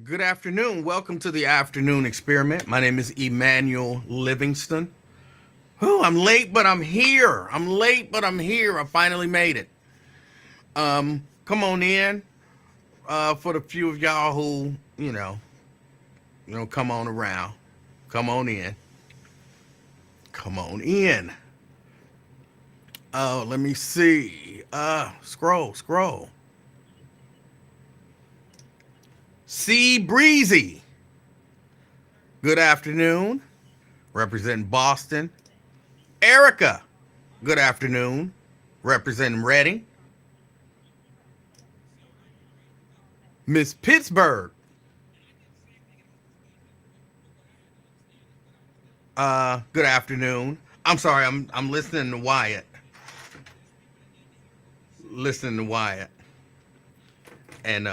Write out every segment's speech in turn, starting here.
Good afternoon. Welcome to the afternoon experiment. My name is Emanuel Livingston. I'm late, but I'm here. I'm late, but I'm here. I finally made it. Come on in. For the few of y'all who, come on around. Come on in. Come on in. Oh, let me see. Scroll. Sea Breezy. Good afternoon. Representing Boston. Erica. Good afternoon. Representing Reading. Miss Pittsburgh. Good afternoon. I'm sorry, I'm listening to Wyatt. Listening to Wyatt. And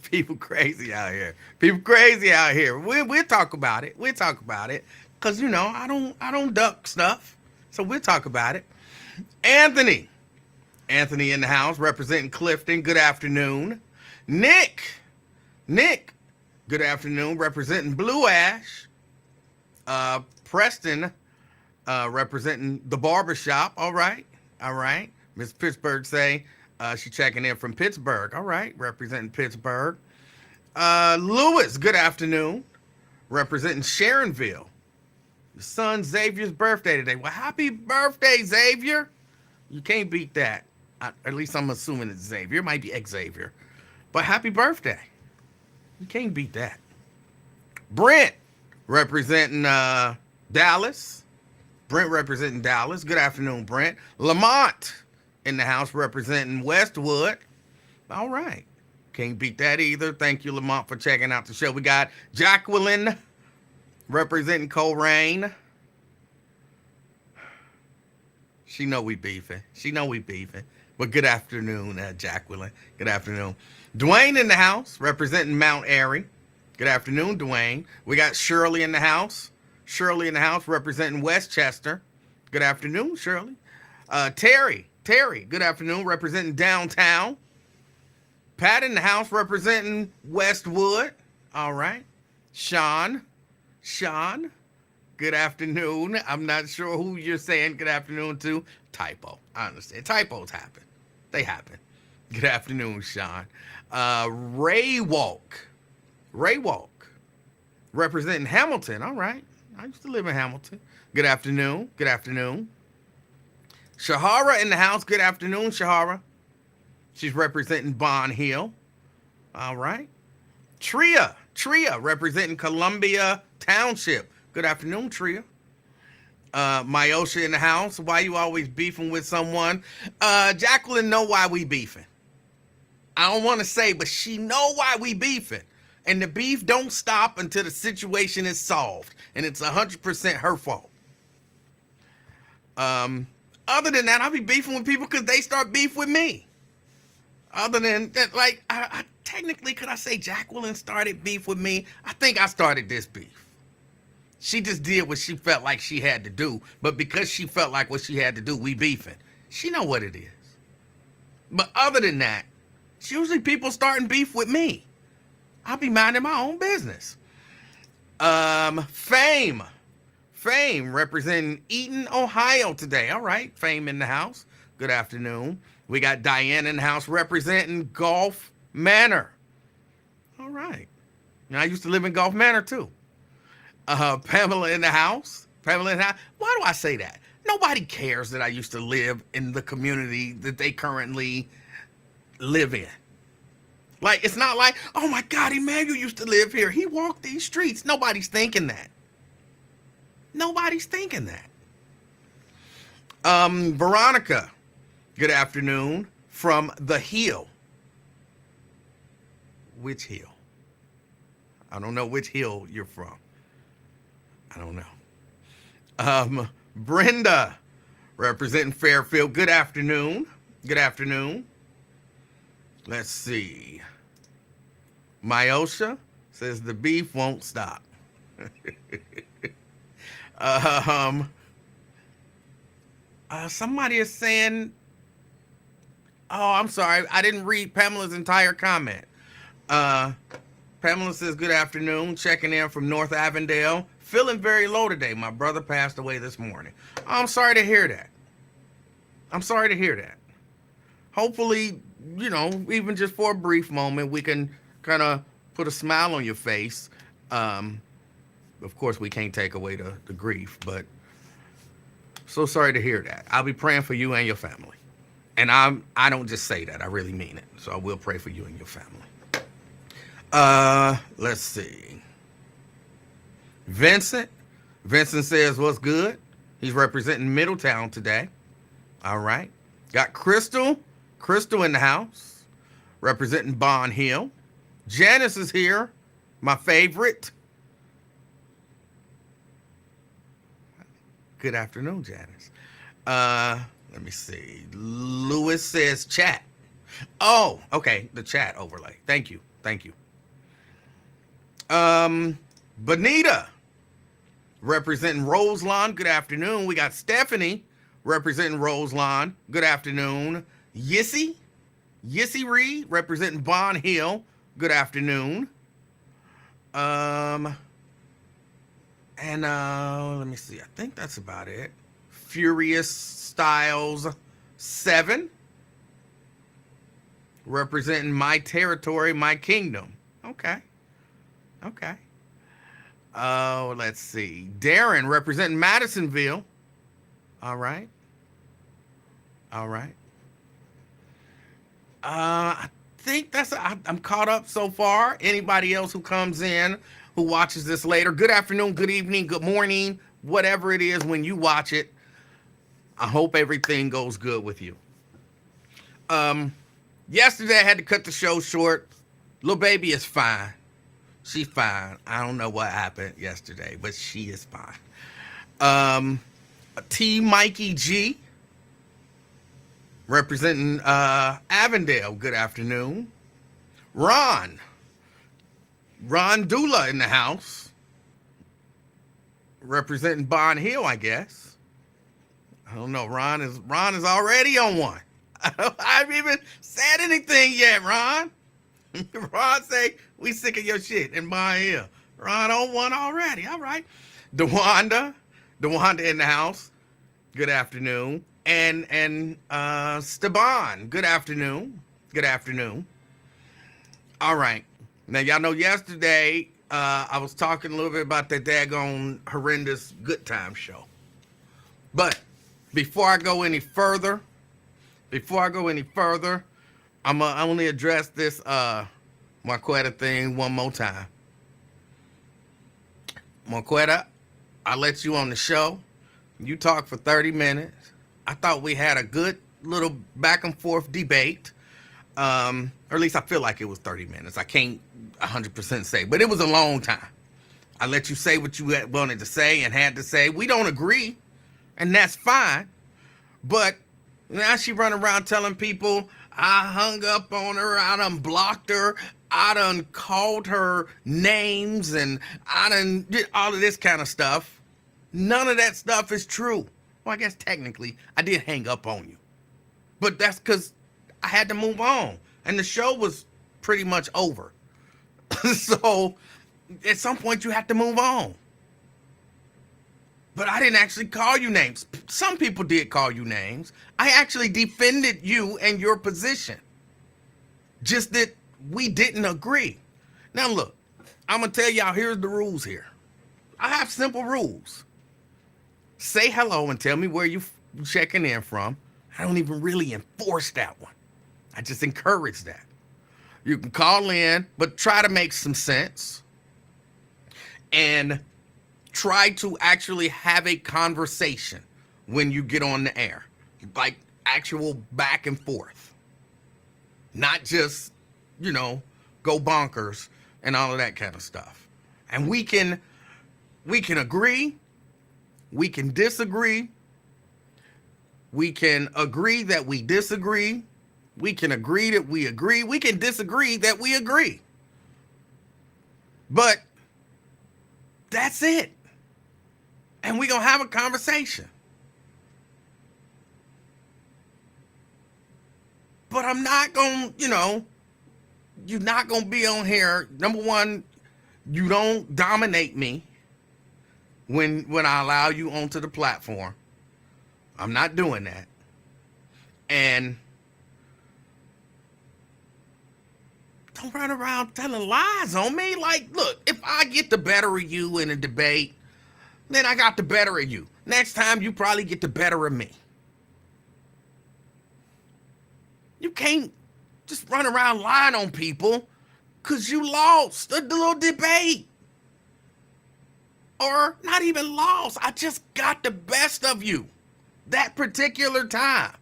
people crazy out here. People crazy out here. We'll talk about it. We'll talk about it. Cause I don't duck stuff. So we'll talk about it. Anthony. Anthony in the house representing Clifton. Good afternoon. Nick. Good afternoon. Representing Blue Ash. Preston representing the barbershop. All right. Miss Pittsburgh say she checking in from Pittsburgh. All right. Representing Pittsburgh. Lewis, good afternoon. Representing Sharonville. Your son Xavier's birthday today. Well, happy birthday, Xavier. You can't beat that. At least I'm assuming it's Xavier. It might be Xavier. But happy birthday. You can't beat that. Brent, representing Dallas. Brent representing Dallas. Good afternoon, Brent. Lamont in the house representing Westwood. All right. Can't beat that either. Thank you, Lamont, for checking out the show. We got Jacqueline representing Coleraine. She know we beefing. But good afternoon, Jacqueline. Good afternoon. Dwayne in the house representing Mount Airy. Good afternoon, Dwayne. We got Shirley in the house. Shirley in the house representing Westchester. Good afternoon, Shirley. Terry, good afternoon, representing downtown. Pat in the house representing Westwood. All right. Sean, good afternoon. I'm not sure who you're saying good afternoon to. Typo. I understand. Typos happen. They happen. Good afternoon, Sean. Ray Walk, representing Hamilton. All right. I used to live in Hamilton. Good afternoon. Shahara in the house. Good afternoon, Shahara. She's representing Bond Hill. All right. Tria representing Columbia Township. Good afternoon, Tria. Myosha in the house. Why you always beefing with someone? Jacqueline know why we beefing. I don't want to say, but she know why we beefing. And the beef don't stop until the situation is solved. And it's 100% her fault. Other than that, I'll be beefing with people because they start beef with me. Other than that, like, I technically, could I say Jacqueline started beef with me? I think I started this beef. She just did what she felt like she had to do. But because she felt like what she had to do, we beefing. She know what it is. But other than that, it's usually people starting beef with me. I'll be minding my own business. Fame representing Eaton, Ohio today. All right, Fame in the house. Good afternoon. We got Diane in the house representing Gulf Manor. All right. I used to live in Gulf Manor too. Pamela in the house. Why do I say that? Nobody cares that I used to live in the community that they currently live in. Like, it's not like, oh my God, Emmanuel used to live here. He walked these streets. Nobody's thinking that. Veronica, good afternoon, from the Hill. Which hill? I don't know which hill you're from. I don't know. Brenda, representing Fairfield. Good afternoon. Let's see. Myosha says the beef won't stop. Somebody is saying, oh, I'm sorry. I didn't read Pamela's entire comment. Uh, Pamela says, good afternoon. Checking in from North Avondale. Feeling very low today. My brother passed away this morning. I'm sorry to hear that. I'm sorry to hear that. Hopefully, even just for a brief moment, we can kind of put a smile on your face. Of course, we can't take away the grief, but so sorry to hear that. I'll be praying for you and your family. And I don't just say that. I really mean it. So I will pray for you and your family. Let's see. Vincent says, what's good? He's representing Middletown today. All right. Got Crystal in the house, representing Bond Hill. Janice is here, my favorite. Good afternoon, Janice. Let me see. Lewis says chat. Oh, okay. The chat overlay. Thank you. Bonita, representing Roselawn. Good afternoon. We got Stephanie representing Roselawn. Good afternoon. Yissy Reed, representing Bond Hill. Good afternoon. And let me see. I think that's about it. Furious Styles 7, representing my territory, my kingdom. Okay. Oh, let's see. Darren, representing Madisonville. All right. I think I'm caught up so far. Anybody else who comes in, who watches this later, good afternoon, good evening, good morning, whatever it is when you watch it, I hope everything goes good with you. Yesterday I had to cut the show short. Little baby is fine. She's fine. I don't know what happened yesterday, but she is fine. T. Mikey G, representing Avondale. Good afternoon. Ron Dula in the house, representing Bond Hill, I guess. I don't know. Ron is already on one. I haven't even said anything yet, Ron. Ron say, we sick of your shit in Bond Hill. Ron on one already. All right. DeWanda in the house. Good afternoon. And Steban, good afternoon. All right. Now, y'all know yesterday I was talking a little bit about that daggone horrendous Good Time show. But before I go any further, I'm going to only address this Marquetta thing one more time. Marquetta, I let you on the show. You talked for 30 minutes. I thought we had a good little back and forth debate. Or at least I feel like it was 30 minutes. I can't 100% say, but it was a long time. I let you say what you wanted to say and had to say. We don't agree, and that's fine. But now she running around telling people I hung up on her, I done blocked her, I done called her names, and I done did all of this kind of stuff. None of that stuff is true. Well, I guess technically I did hang up on you. But that's because I had to move on. And the show was pretty much over. So at some point you have to move on. But I didn't actually call you names. Some people did call you names. I actually defended you and your position. Just that we didn't agree. Now look, I'm going to tell y'all, here's the rules here. I have simple rules. Say hello and tell me where you checking in from. I don't even really enforce that one. I just encourage that. You can call in, but try to make some sense. And try to actually have a conversation when you get on the air. Like actual back and forth. Not just, go bonkers and all of that kind of stuff. And we can agree. We can disagree. We can agree that we disagree. We can agree that we agree. We can disagree that we agree. But that's it. And we're going to have a conversation. But I'm not going to, you're not gonna be on here. Number one, you don't dominate me when I allow you onto the platform. I'm not doing that. And don't run around telling lies on me. Like, look, if I get the better of you in a debate, then I got the better of you. Next time, you probably get the better of me. You can't just run around lying on people because you lost the little debate. Or not even lost. I just got the best of you that particular time.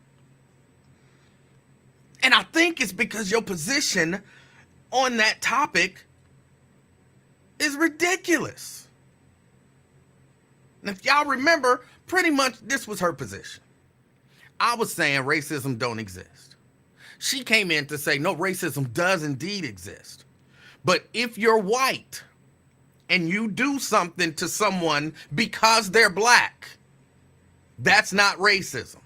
And I think it's because your position on that topic is ridiculous. And if y'all remember, pretty much this was her position. I was saying racism don't exist. She came in to say, no, racism does indeed exist. But if you're white and you do something to someone because they're black, that's not racism.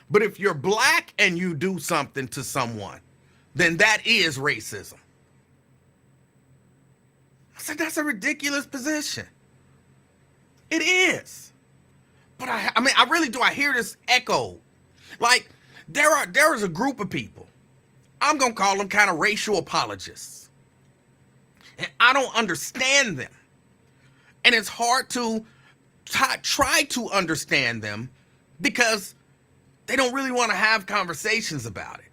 But if you're black and you do something to someone, then that is racism. I said, that's a ridiculous position. It is. But I mean, I really do. I hear this echo. Like, there is a group of people, I'm going to call them kind of racial apologists. And I don't understand them. And it's hard to try to understand them because they don't really want to have conversations about it.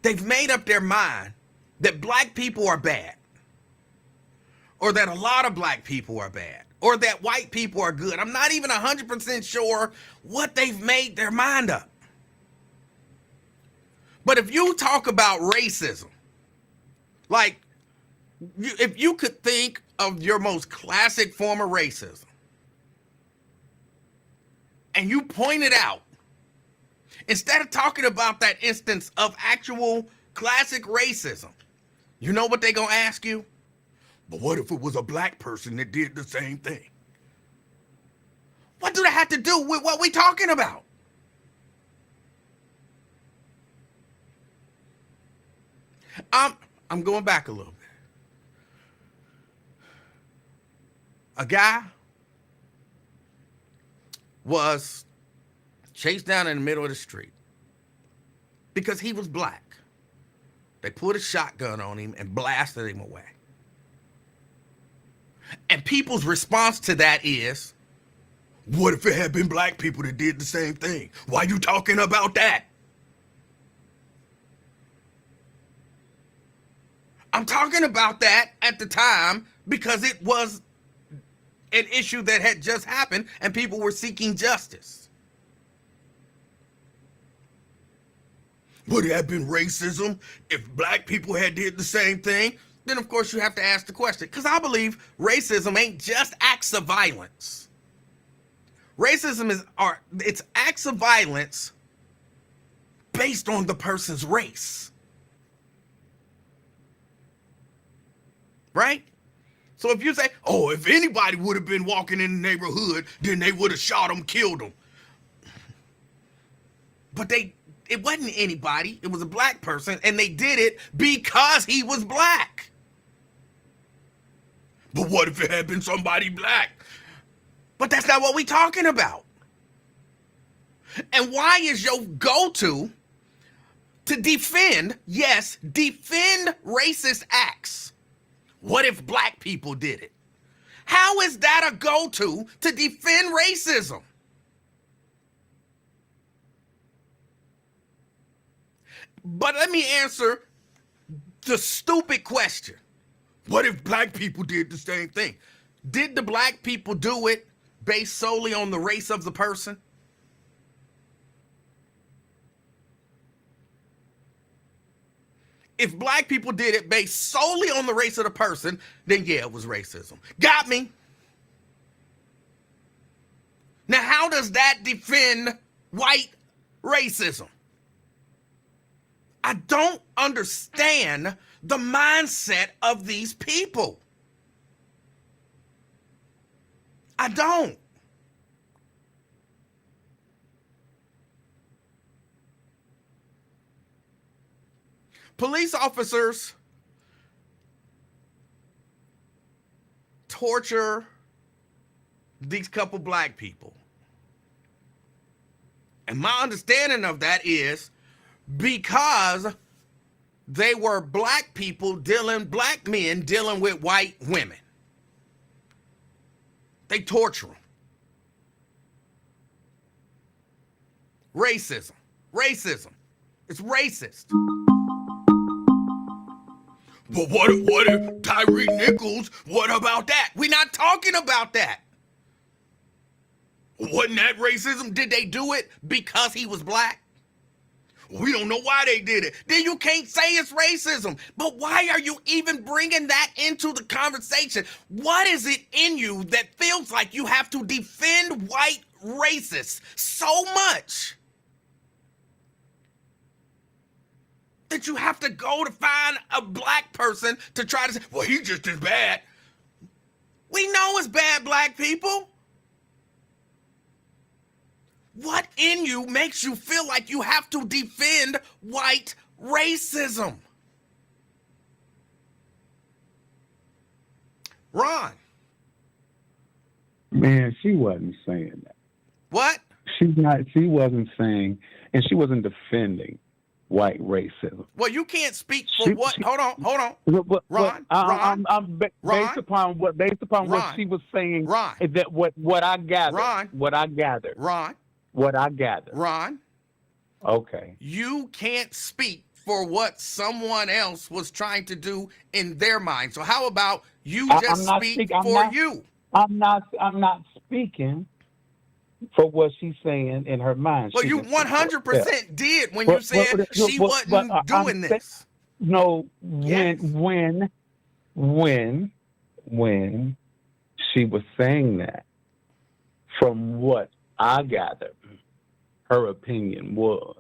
They've made up their mind that black people are bad, or that a lot of black people are bad, or that white people are good. I'm not even 100% sure what they've made their mind up. But if you talk about racism, like, if you could think of your most classic form of racism, and you point it out, instead of talking about that instance of actual classic racism, you know what they're going to ask you? But what if it was a black person that did the same thing? What do that have to do with what we're talking about? I'm going back a little bit. A guy was chased down in the middle of the street because he was black. They put a shotgun on him and blasted him away. And people's response to that is, what if it had been black people that did the same thing? Why are you talking about that? I'm talking about that at the time because it was an issue that had just happened and people were seeking justice. Would it have been racism if black people had did the same thing? Then of course you have to ask the question, because I believe racism ain't just acts of violence. Racism it's acts of violence based on the person's race. Right? So if you say, oh, if anybody would have been walking in the neighborhood, then they would have shot him, killed him. But it wasn't anybody. It was a black person, and they did it because he was black. But what if it had been somebody black? But that's not what we're talking about. And why is your go-to to defend racist acts? What if black people did it? How is that a go-to to defend racism? But let me answer the stupid question. What if black people did the same thing? Did the black people do it based solely on the race of the person? If black people did it based solely on the race of the person, then yeah, it was racism. Got me. Now, how does that defend white racism? I don't understand the mindset of these people. I don't. Police officers torture these couple black people. And my understanding of that is because they were black men dealing with white women. They torture them. Racism. It's racist. But what if Tyree Nichols, what about that? We're not talking about that. Wasn't that racism? Did they do it because he was black? We don't know why they did it. Then you can't say it's racism. But why are you even bringing that into the conversation? What is it in you that feels like you have to defend white racists so much that you have to go to find a black person to try to say, well, he's just as bad? We know it's bad, black people. What in you makes you feel like you have to defend white racism? Ron. Man, she wasn't saying that. What? She wasn't saying, and she wasn't defending white racism. Well, you can't speak for what? Hold on. Ron. Based upon what she was saying, Ron. That what I gathered. Ron. What I gathered. Ron. What I gathered. Ron. Okay. You can't speak for what someone else was trying to do in their mind. So how about you just speak for you? I'm not speaking for what she's saying in her mind. Well, you 100% did when you said she wasn't doing this. No, Yes. when she was saying that, from what I gathered, her opinion was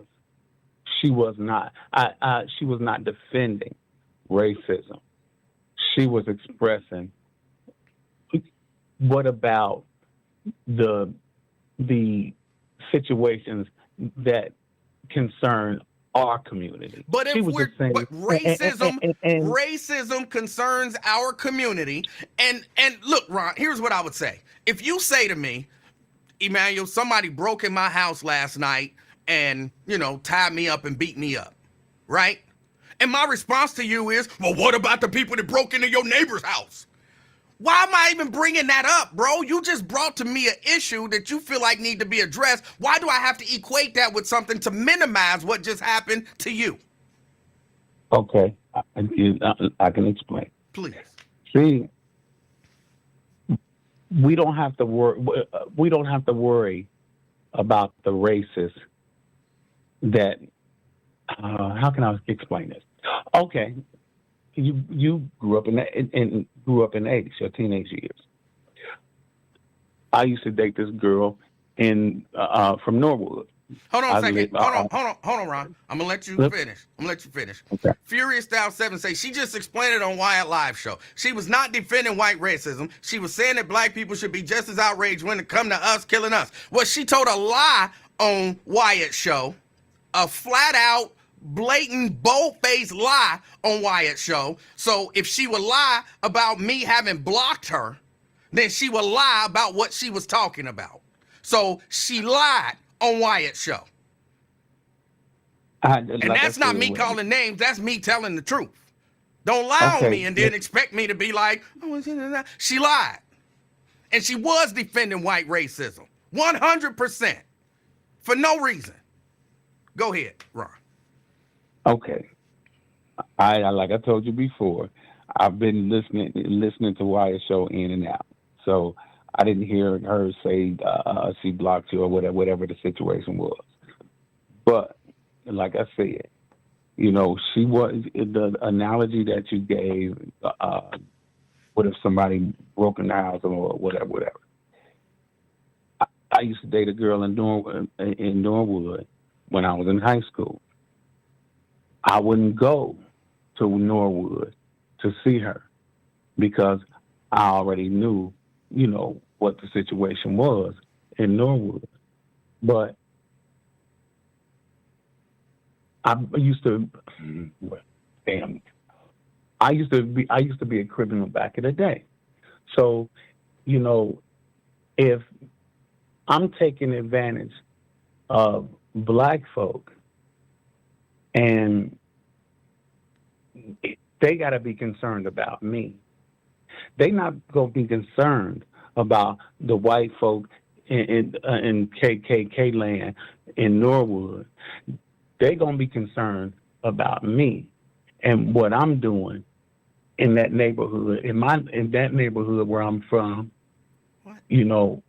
she was not defending racism. She was expressing, what about the situations that concern our community? But she was just saying, racism concerns our community. And look, Ron, here's what I would say. If you say to me, Emanuel, somebody broke in my house last night and, tied me up and beat me up, right? And my response to you is, well, what about the people that broke into your neighbor's house? Why am I even bringing that up, bro? You just brought to me an issue that you feel like need to be addressed. Why do I have to equate that with something to minimize what just happened to you? Okay, I can explain. Please. See, we don't have to worry. We don't have to worry about the racists that. How can I explain this? Okay, you grew up in the 80s, your teenage years. I used to date this girl from Norwood. Hold on a second. Hold on, Ron. I'm gonna let you finish. Okay. Furious Style 7 says she just explained it on Wyatt Live show. She was not defending white racism. She was saying that black people should be just as outraged when it come to us killing us. Well, she told a lie on Wyatt's show, a flat out, blatant, bold-faced lie on Wyatt's show. So if she would lie about me having blocked her, then she would lie about what she was talking about. So she lied on Wyatt's show. And that's not me calling names. That's me telling the truth. Don't lie on me and then expect me to be like, oh, she lied. And she was defending white racism. 100%. For no reason. Go ahead, Ron. Okay. Like I told you before, I've been listening to Wyatt's show in and out. So I didn't hear her say she blocked you or whatever the situation was. But like I said, she was the analogy that you gave. What if somebody broke in the house or whatever? I used to date a girl in Norwood when I was in high school. I wouldn't go to Norwood to see her because I already knew, what the situation was in Norwood. But I used to be a criminal back in the day. So, you know, if I'm taking advantage of black folk, and they got to be concerned about me. They not gonna be concerned about the white folk in KKK land in Norwood. They gonna be concerned about me and what I'm doing in that neighborhood, in that neighborhood where I'm from, What? you know,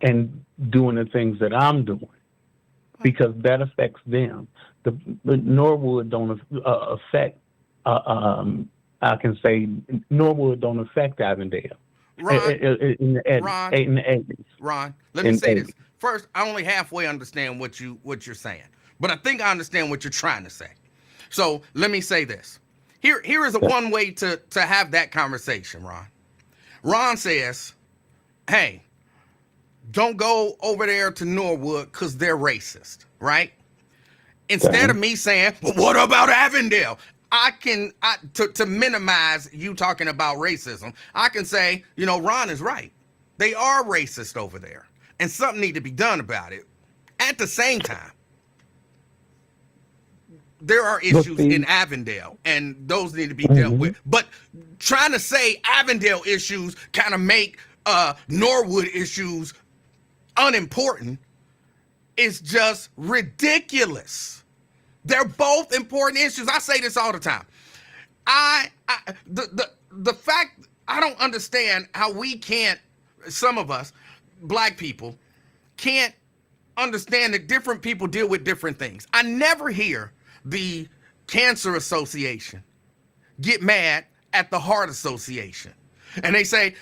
and doing the things that I'm doing What? because that affects them. The Norwood don't affect. I can say Norwood don't affect Avondale Ron, in the Ron, in the 80s. Ron, let me In say the this. First, I only halfway understand what you're saying, but I think I understand what you're trying to say. So let me say this. Here is a 80s. one way to have that conversation, Ron. Ron says, hey, don't go over there to Norwood because they're racist, right? Instead of Okay. me saying, well, what about Avondale? To minimize you talking about racism, I can say, Ron is right. They are racist over there, and something need to be done about it. At the same time, there are But issues in see, Avondale, and those need to be dealt mhm. with. But trying to say Avondale issues kind of make Norwood issues unimportant is just ridiculous. They're both important issues. I say this all the time. The fact I don't understand how we can't, some of us, black people, can't understand that different people deal with different things. I never hear the Cancer Association get mad at the Heart Association. And they say,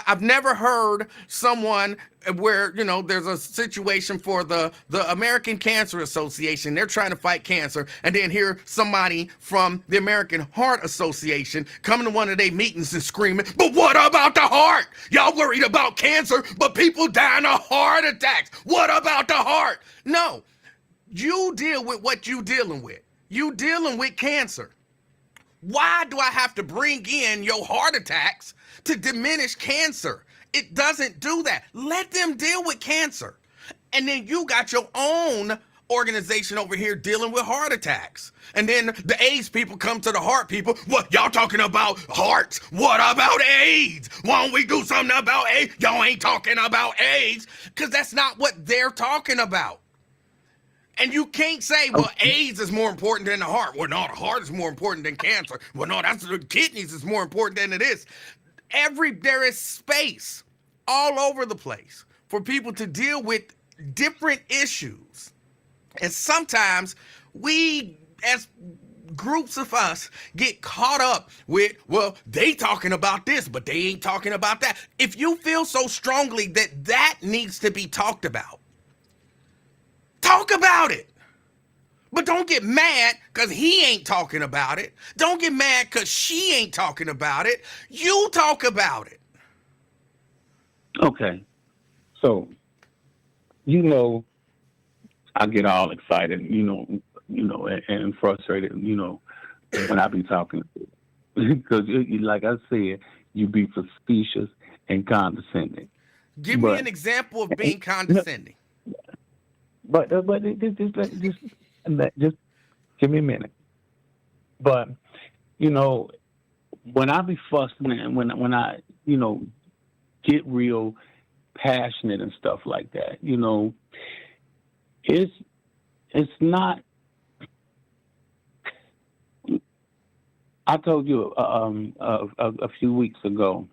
I've never heard someone where, there's a situation for the American Cancer Association. They're trying to fight cancer. And then hear somebody from the American Heart Association coming to one of their meetings and screaming, but what about the heart? Y'all worried about cancer, but people dying of heart attacks. What about the heart? No, you deal with what you dealing with. You dealing with cancer. Why do I have to bring in your heart attacks to diminish cancer? It doesn't do that. Let them deal with cancer. And then you got your own organization over here dealing with heart attacks. And then the AIDS people come to the heart people. What, y'all talking about hearts? What about AIDS? Why don't we do something about AIDS? Y'all ain't talking about AIDS because that's not what they're talking about. And you can't say, well, AIDS is more important than the heart. Well, no, the heart is more important than cancer. Well, no, that's the kidneys is more important than it is. There is space all over the place for people to deal with different issues. And sometimes we, as groups of us, get caught up with, well, they talking about this, but they ain't talking about that. If you feel so strongly that that needs to be talked about, talk about it. But don't get mad because he ain't talking about it. Don't get mad because she ain't talking about it. You talk about it. Okay. So, I get all excited, and frustrated, when I be talking because, like I said, you be facetious and condescending. Give me an But example of being no, condescending. just give me a minute. But when I be fussed, when I get real passionate and stuff like that, it's not. I told you a few weeks ago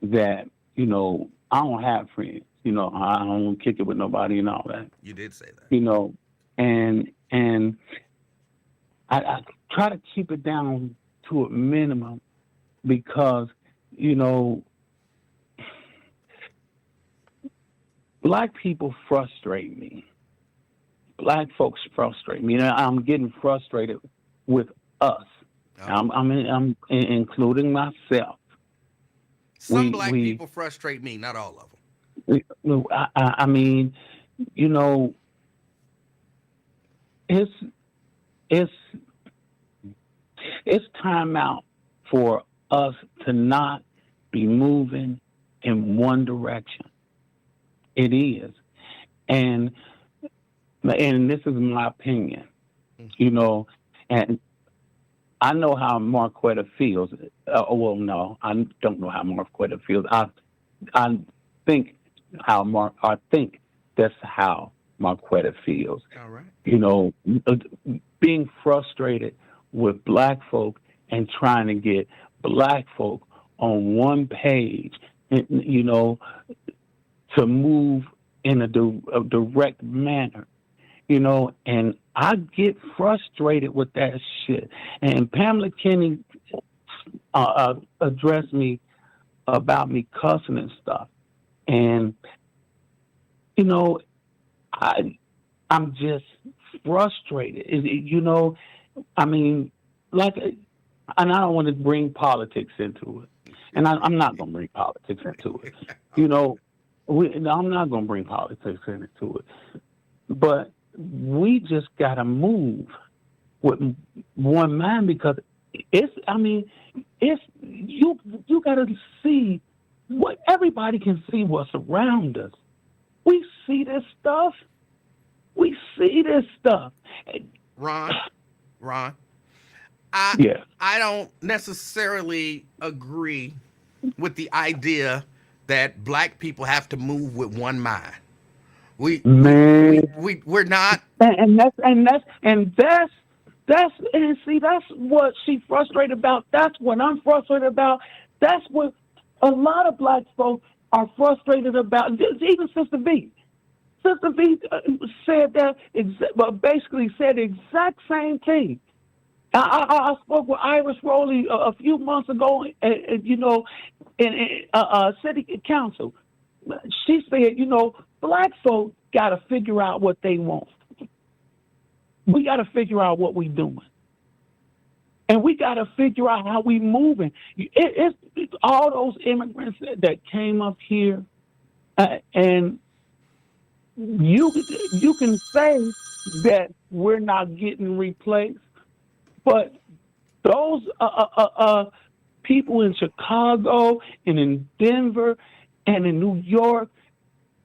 that I don't have friends. I don't kick it with nobody and all that. You did say that. And I try to keep it down to a minimum because black people frustrate me. Black folks frustrate me. I'm getting frustrated with us. Oh. I'm including myself. Some black people frustrate me, not all of them. I mean, it's it's it's time out for us to not be moving in one direction. It is. And this is my opinion, you know, and I know how Marquetta feels. Well, no, I don't know how Marquetta feels. I think I think that's how Marquetta feels. All right. You know, being frustrated with black folk and trying to get black folk on one page, you know, to move in a direct manner, you know, and I get frustrated with that shit. And Pamela Kenny addressed me about me cussing and stuff. And, you know, I'm just frustrated. You know, I mean, like, and I don't want to bring politics into it. And I'm not going to bring politics into it. You know, I'm not going to bring politics into it. But we just got to move with one mind, because you got to see what everybody can see what's around us. We see this stuff. Ron, Yeah. I don't necessarily agree with the idea that black people have to move with one mind. We're not. And that's what she's frustrated about. That's what I'm frustrated about. That's what a lot of black folks are frustrated about. Even Sister V. Sister V said that, basically said the exact same thing. I spoke with Iris Rowley a few months ago, you know, in city council. She said, you know, black folk got to figure out what they want. We got to figure out what we doing. And we got to figure out how we moving. It's all those immigrants that came up here, and you can say that we're not getting replaced, but those people in Chicago and in Denver and in New York,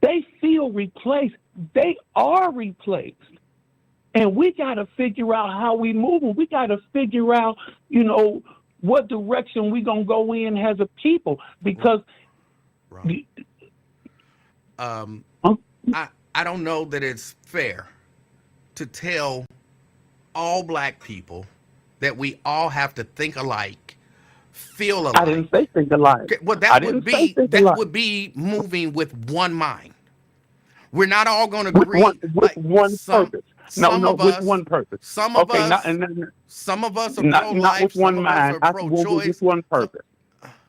they feel replaced. They are replaced. And we got to figure out how we move. We got to figure out, you know, what direction we going to go in as a people. Because right. I don't know that it's fair to tell all black people that we all have to think alike, feel alike. I didn't say think alike. Well, that would be moving with one mind. We're not all going to agree with one purpose. With one purpose. Some of us are pro-life. Not with one some mind. of us are pro-choice. With one purpose.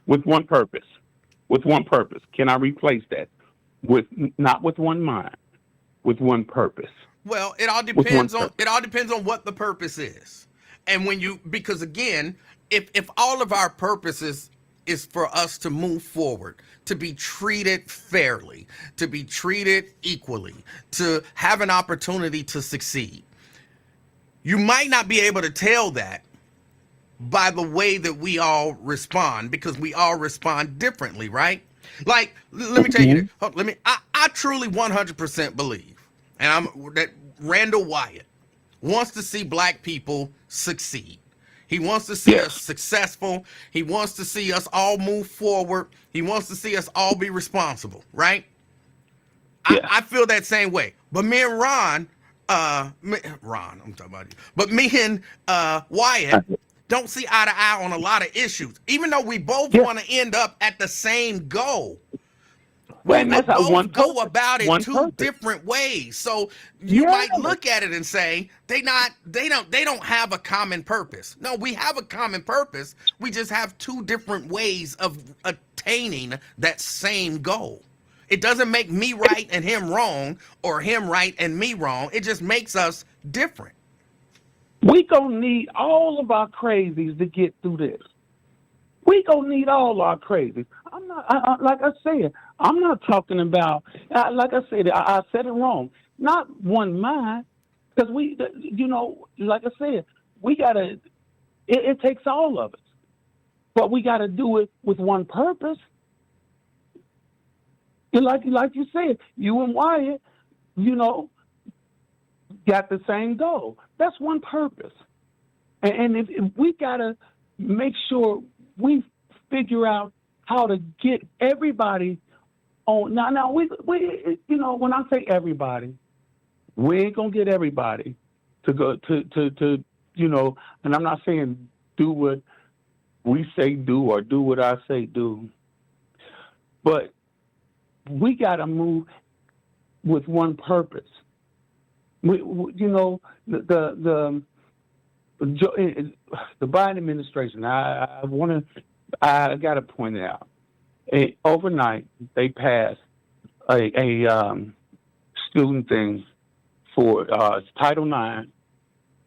With one purpose. With one purpose. Can I replace that? Not with one mind. With one purpose. Well, it all depends on what the purpose is. And because again, if all of our purposes is for us to move forward, to be treated fairly, to be treated equally, to have an opportunity to succeed, you might not be able to tell that by the way that we all respond, because we all respond differently, right? Like, let me tell you this. I truly 100% believe, and that Randall Wyatt wants to see black people succeed. He wants to see us successful. He wants to see us all move forward. He wants to see us all be responsible, right? Yeah. I feel that same way. But me and Ron, I'm talking about you. But me and Wyatt don't see eye to eye on a lot of issues, even though we both want to end up at the same goal. We both go about it two different ways. So you might look at it and say they don't have a common purpose. No, we have a common purpose. We just have two different ways of attaining that same goal. It doesn't make me right and him wrong, or him right and me wrong. It just makes us different. We gonna need all of our crazies to get through this. We gonna need all our crazies. I'm not, like I said, I'm not talking about, like I said it wrong. Not one mind, because we, you know, like I said, we gotta, it takes all of us. But we gotta do it with one purpose. like you said, you and Wyatt, you know, got the same goal. That's one purpose. And if we gotta make sure we figure out how to get everybody on. Now we you know, when I say everybody, we ain't gonna get everybody to go to you know. And I'm not saying do what we say do or do what I say do, but we gotta move with one purpose. You know, the Biden administration. I got to point it out. Overnight, they passed a student thing for Title IX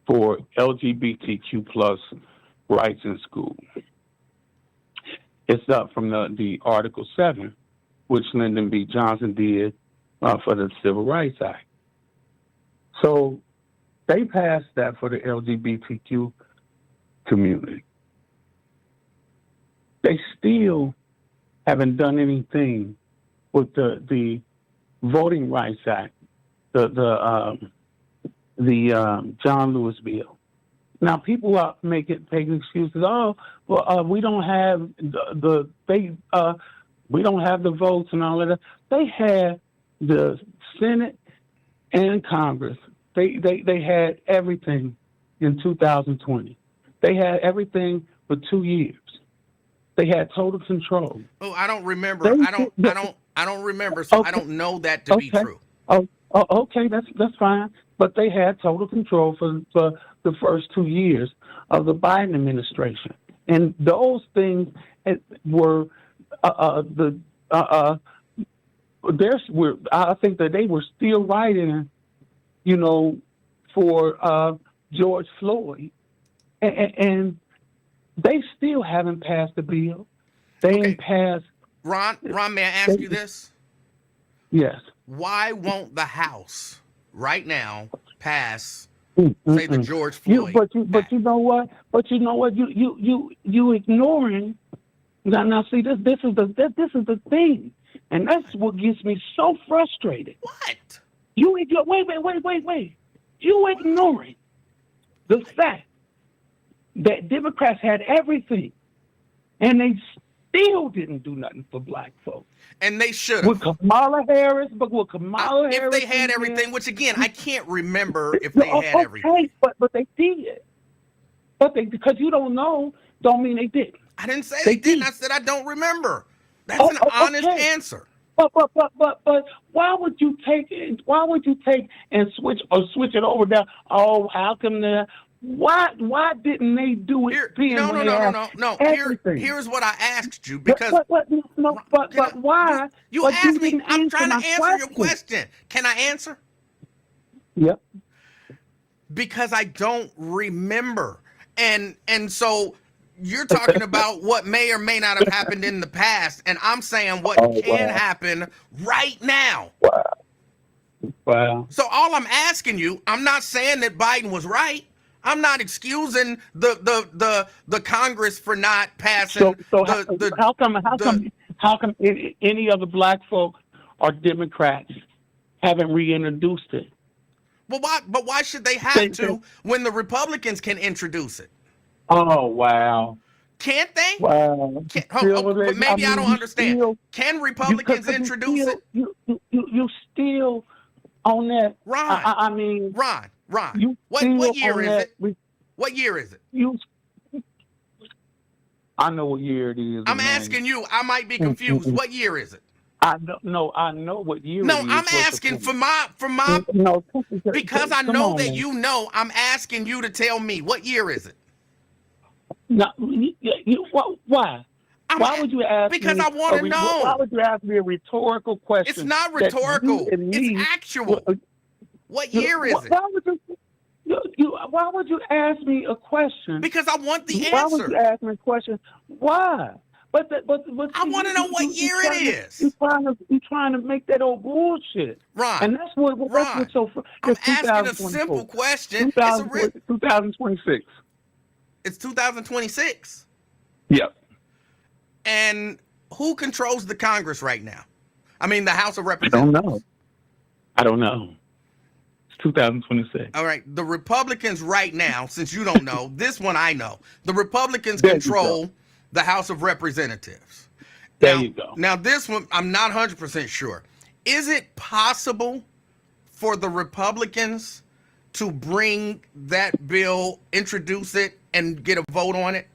for LGBTQ plus rights in school. It's up from the Article 7, which Lyndon B. Johnson did for the Civil Rights Act. So they passed that for the LGBTQ community. They still haven't done anything with the Voting Rights Act, the John Lewis bill. Now people are making excuses. Oh, well, we don't have we don't have the votes and all of that. They had the Senate and Congress. They had everything in 2020. They had everything for 2 years. They had total control. Oh, I don't remember. I don't remember. So okay. I don't know that to be true. Okay, that's fine. But they had total control for the first 2 years of the Biden administration, and those things were I think that they were still writing, you know, for George Floyd, and they still haven't passed the bill. They ain't passed. Ron, may I ask you this? Yes. Why won't the House right now pass, say, the George Floyd? But you know what? You ignoring. Now see, this is the thing, and that's what gets me so frustrated. What? Wait. You ignoring the fact that Democrats had everything, and they still didn't do nothing for black folks. And they should have. With Kamala Harris, if they had everything, which again, I can't remember if they had everything. But they did. Because you don't know, don't mean they didn't. I didn't say they didn't. I said I don't remember. That's an honest answer. But why would you take it? Why would you take and switch it over there? Oh, how come the why didn't they do it then? No. Here's what I asked you because but why? You asked me. I'm trying to answer your question. Can I answer? Yep. Because I don't remember, and so you're talking about what may or may not have happened in the past, and I'm saying what can happen right now. Wow. So all I'm asking you, I'm not saying that Biden was right. I'm not excusing the Congress for not passing. How come any of the black folks or Democrats haven't reintroduced it? Well, why should they have to when the Republicans can introduce it? Oh, wow. Can't they? Wow. But maybe I don't understand. Can Republicans introduce it? You still on that. Ron. Ron. What year is it? What year is it? I know what year it is. I'm asking you. I might be confused. What year is it? I know what year it is. No, I'm asking for my no, because I know that you know. I'm asking you to tell me what year is it? No, why? Why would you ask me? Because I want to know. Why would you ask me a rhetorical question? It's not rhetorical. It's actual. What year is it? Why would you ask me a question? Because I want the answer. Why would you ask me a question? Why? But I want to know what year it is. You're trying to make that old bullshit. Ron. And that's what's so. I'm asking a simple question. 2026. It's 2026. Yep. And who controls the Congress right now? I mean, the House of I don't Representatives. know. I don't know. It's 2026. All right. The Republicans right now, since you don't know, this one I know. The Republicans There you go. control the House of Representatives. There Now, you go. now this one, I'm not 100% sure. Is it possible for the Republicans to bring that bill, introduce it, and get a vote on it?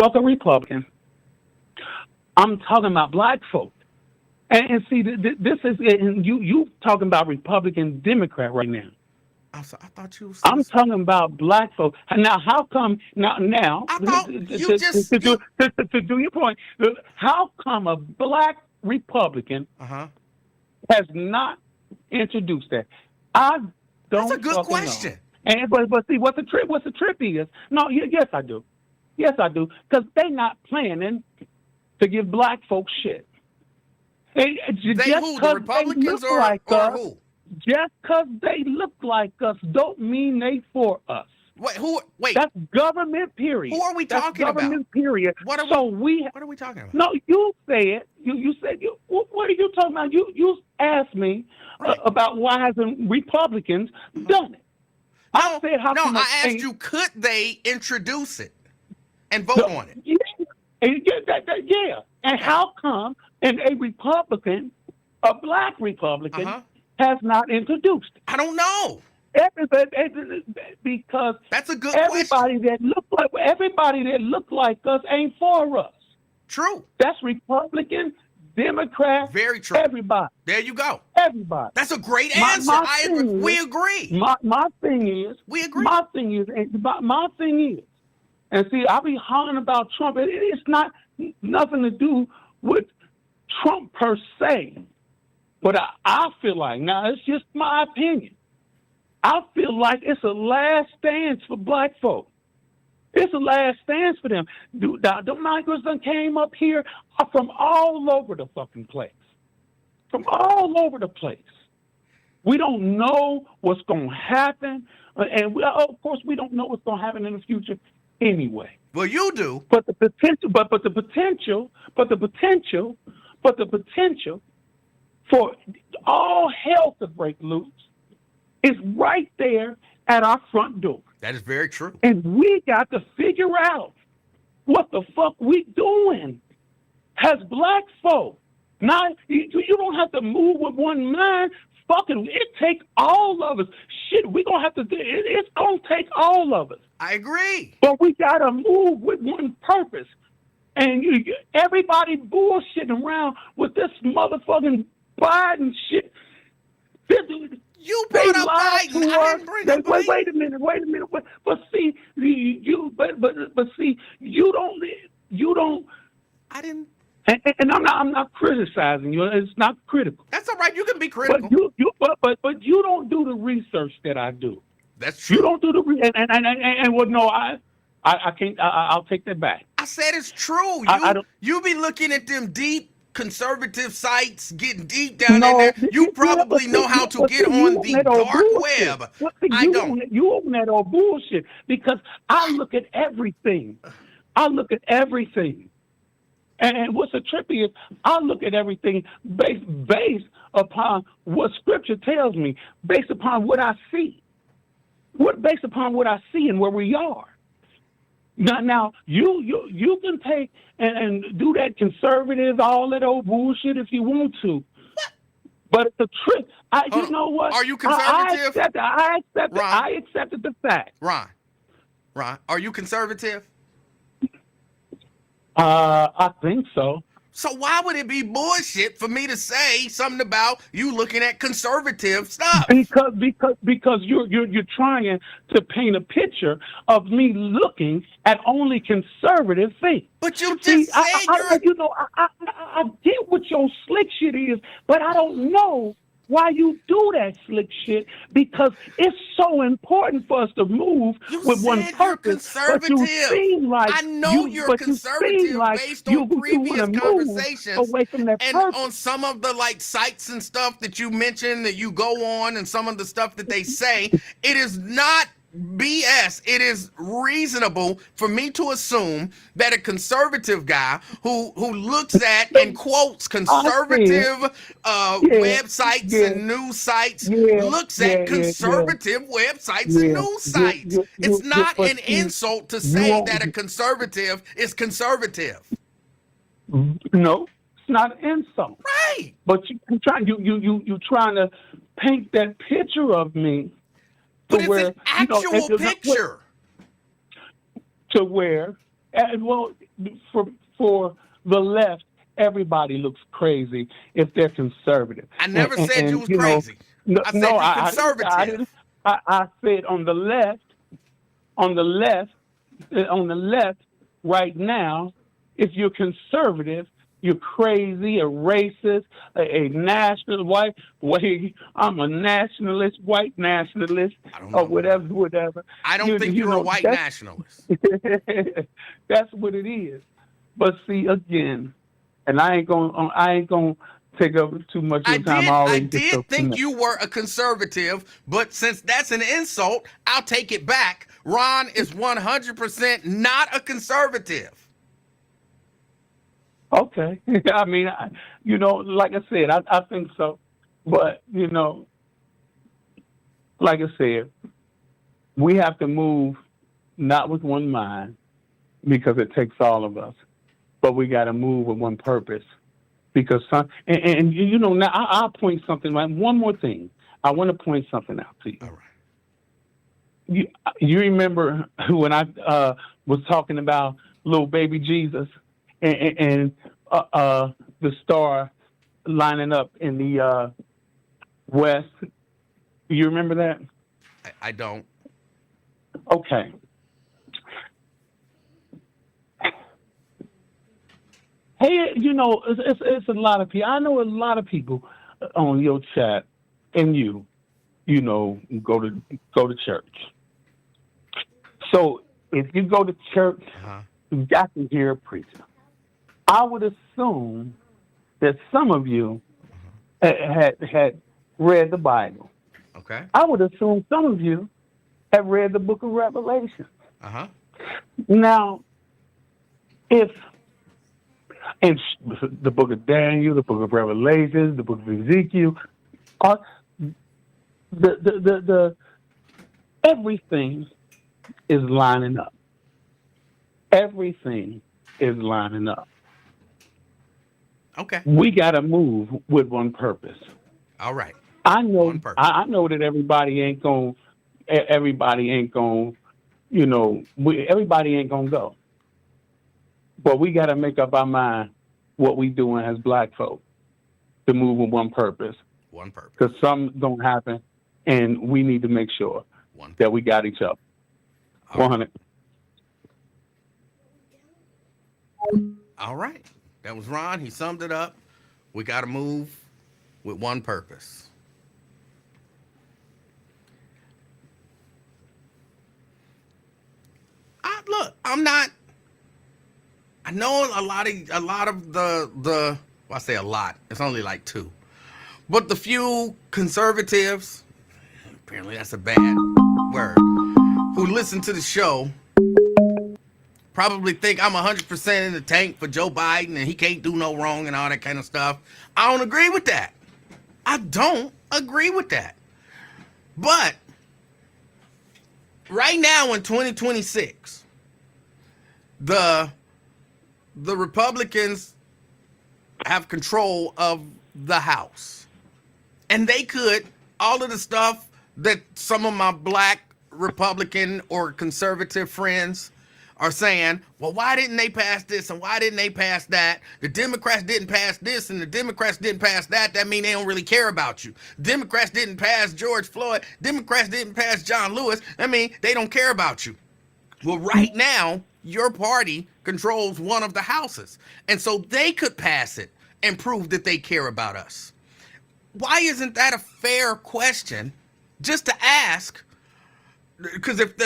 Fuck a Republican. I'm talking about black folk. And see, this is, and you talking about Republican, Democrat right now. I thought you. I'm talking about black folk. Now, how come now? I thought you just to do your point. How come a black Republican has not introduced that? I don't. That's a good question. Know. And but see, what's the trip? What's the trip is? No, yes, I do. Yes, I do. Because they not planning to give black folks shit. They who? The Republicans or who? Just because they look like us don't mean they for us. Wait, who? Wait. That's government, period. Who are we talking about? Government, period. What are we talking about? No, you said, you said, what are you talking about? You asked me about why hasn't Republicans done it. I said, how come I asked you, could they introduce it and vote on it? Yeah. And how come a Republican, a black Republican, has not introduced it? I don't know. Because that's a good everybody question. Everybody that look like us ain't for us. True. That's Republican, Democrat. Very true. Everybody. There you go. Everybody. That's a great answer. We agree. My thing is. We agree. My thing is. And see, I be hollering about Trump. It's not nothing to do with Trump per se. But I feel like, now it's just my opinion, I feel like it's a last stance for black folk. It's a last stance for them. The migrants that came up here are from all over the fucking place. From all over the place. We don't know what's going to happen. And of course, we don't know what's going to happen in the future anyway. Well, you do. But the potential for all hell to break loose is right there at our front door. That is very true. And we got to figure out what the fuck we doing as black folk. Now, you don't have to move with one mind. Fucking, it takes all of us. Shit, we gonna have to do it. It's gonna take all of us. I agree. But we gotta move with one purpose. And everybody bullshitting around with this motherfucking Biden shit. You brought up Biden. I didn't bring up Biden. Wait a minute. But see, but see, you don't. I didn't. And I'm not criticizing you. It's not critical. That's all right. You can be critical. But you don't do the research that I do. That's true. You don't do the and well, no, I can't. I'll take that back. I said it's true. You be looking at them deep conservative sites, getting deep down in there. You probably know how to get on the dark web. I don't. You own that old bullshit because I look at everything. And what's a trippy is I look at everything based upon what Scripture tells me, based upon what I see, based upon what I see and where we are. Now you can take and do that conservative, all that old bullshit if you want to, but it's a trick. You know what? Are you conservative? I accepted the fact. Ron, are you conservative? I think so. So why would it be bullshit for me to say something about you looking at conservative stuff? Because you're trying to paint a picture of me looking at only conservative things. But you just said I get what your slick shit is, but I don't know why you do that slick shit, because it's so important for us to move with one purpose. But you seem like I know you're conservative based on previous conversations away from that and purpose. On some of the sites and stuff that you mentioned that you go on and some of the stuff that they say. It is not BS, it is reasonable for me to assume that a conservative guy who looks at and quotes I said, conservative yeah, websites yeah, and news sites yeah, looks at yeah, yeah, yeah, conservative websites and yeah. news sites. It's not But an see, insult to you say that a won't. conservative is conservative. No, it's not an insult. Right. But you trying to paint that picture of me to But it's an where actual picture. to where, and well, for for the left, everybody looks crazy if they're conservative. I never said you was You know, crazy. no, I no, said you I didn't. conservative. I said on the left, on the left, right now, if you're conservative, you're crazy, a racist, a national white. Wait, I'm a nationalist, white nationalist, I don't or know what. whatever. I don't think You you're a know white that's nationalist. that's what it is. But see again, and I ain't gonna take up too much of I your time. did I I already just did took too think much. you were a conservative, but since that's an insult, I'll take it back. Ron is 100% not a conservative. Okay, I mean, like I said, I think so. But like I said, we have to move not with one mind because it takes all of us, but we got to move with one purpose because now I'll point something. Like one more thing, I want to point something out to you. All right. You, you remember when I was talking about little baby Jesus and the star lining up in the west? You remember that? I don't. Okay. Hey, it's a lot of people. I know a lot of people on your chat, and go to church. So if you go to church, Uh-huh. you got to hear a preacher. I would assume that some of you had read the Bible. Okay. I would assume some of you have read the book of Revelation. Uh-huh. Now, if and the book of Daniel, the book of Revelation, the book of Ezekiel, uh, the everything is lining up. Everything is lining up. Okay. We got to move with one purpose. All right. I know. One purpose. I know that everybody ain't going. Everybody ain't going. Everybody ain't gonna go. But we got to make up our mind what we doing as black folk to move with one purpose. One purpose. Because something's gonna happen, and we need to make sure that we got each other. 100. All right. That was Ron. He summed it up. We got to move with one purpose. Look, I'm not. I know a lot of the. Well, I say a lot. It's only like two, but the few conservatives, apparently that's a bad word, who listen to the show probably think I'm 100% in the tank for Joe Biden and he can't do no wrong and all that kind of stuff. I don't agree with that. I don't agree with that. But right now in 2026, the Republicans have control of the House. And they could, all of the stuff that some of my black Republican or conservative friends are saying, well, why didn't they pass this and why didn't they pass that? The Democrats didn't pass this and the Democrats didn't pass that. That means they don't really care about you. Democrats didn't pass George Floyd. Democrats didn't pass John Lewis. I mean, they don't care about you. Well, right now, your party controls one of the houses. And so they could pass it and prove that they care about us. Why isn't that a fair question just to ask? Because if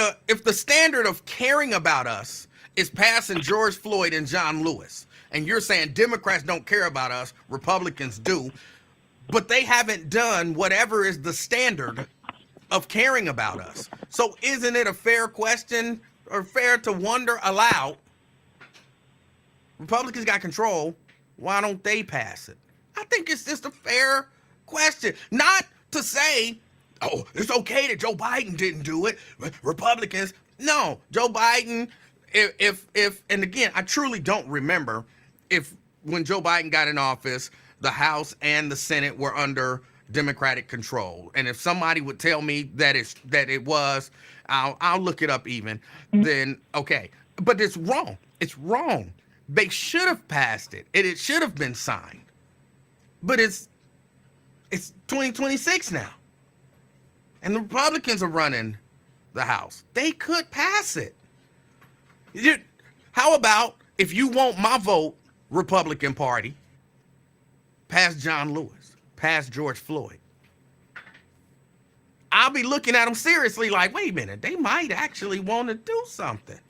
the standard of caring about us is passing George Floyd and John Lewis, and you're saying Democrats don't care about us, Republicans do, but they haven't done whatever is the standard of caring about us. So isn't it a fair question or fair to wonder aloud? Republicans got control. Why don't they pass it? I think it's just a fair question. Not to say, oh, it's okay that Joe Biden didn't do it. Republicans, no, Joe Biden, if and again, I truly don't remember if when Joe Biden got in office, the House and the Senate were under Democratic control. And if somebody would tell me that it was, I'll look it up even. Then okay, but it's wrong. It's wrong. They should have passed it, and it should have been signed. But it's 2026 now, and the Republicans are running the House. They could pass it. How about if you want my vote, Republican Party, pass John Lewis, pass George Floyd? I'll be looking at them seriously like, wait a minute, they might actually want to do something.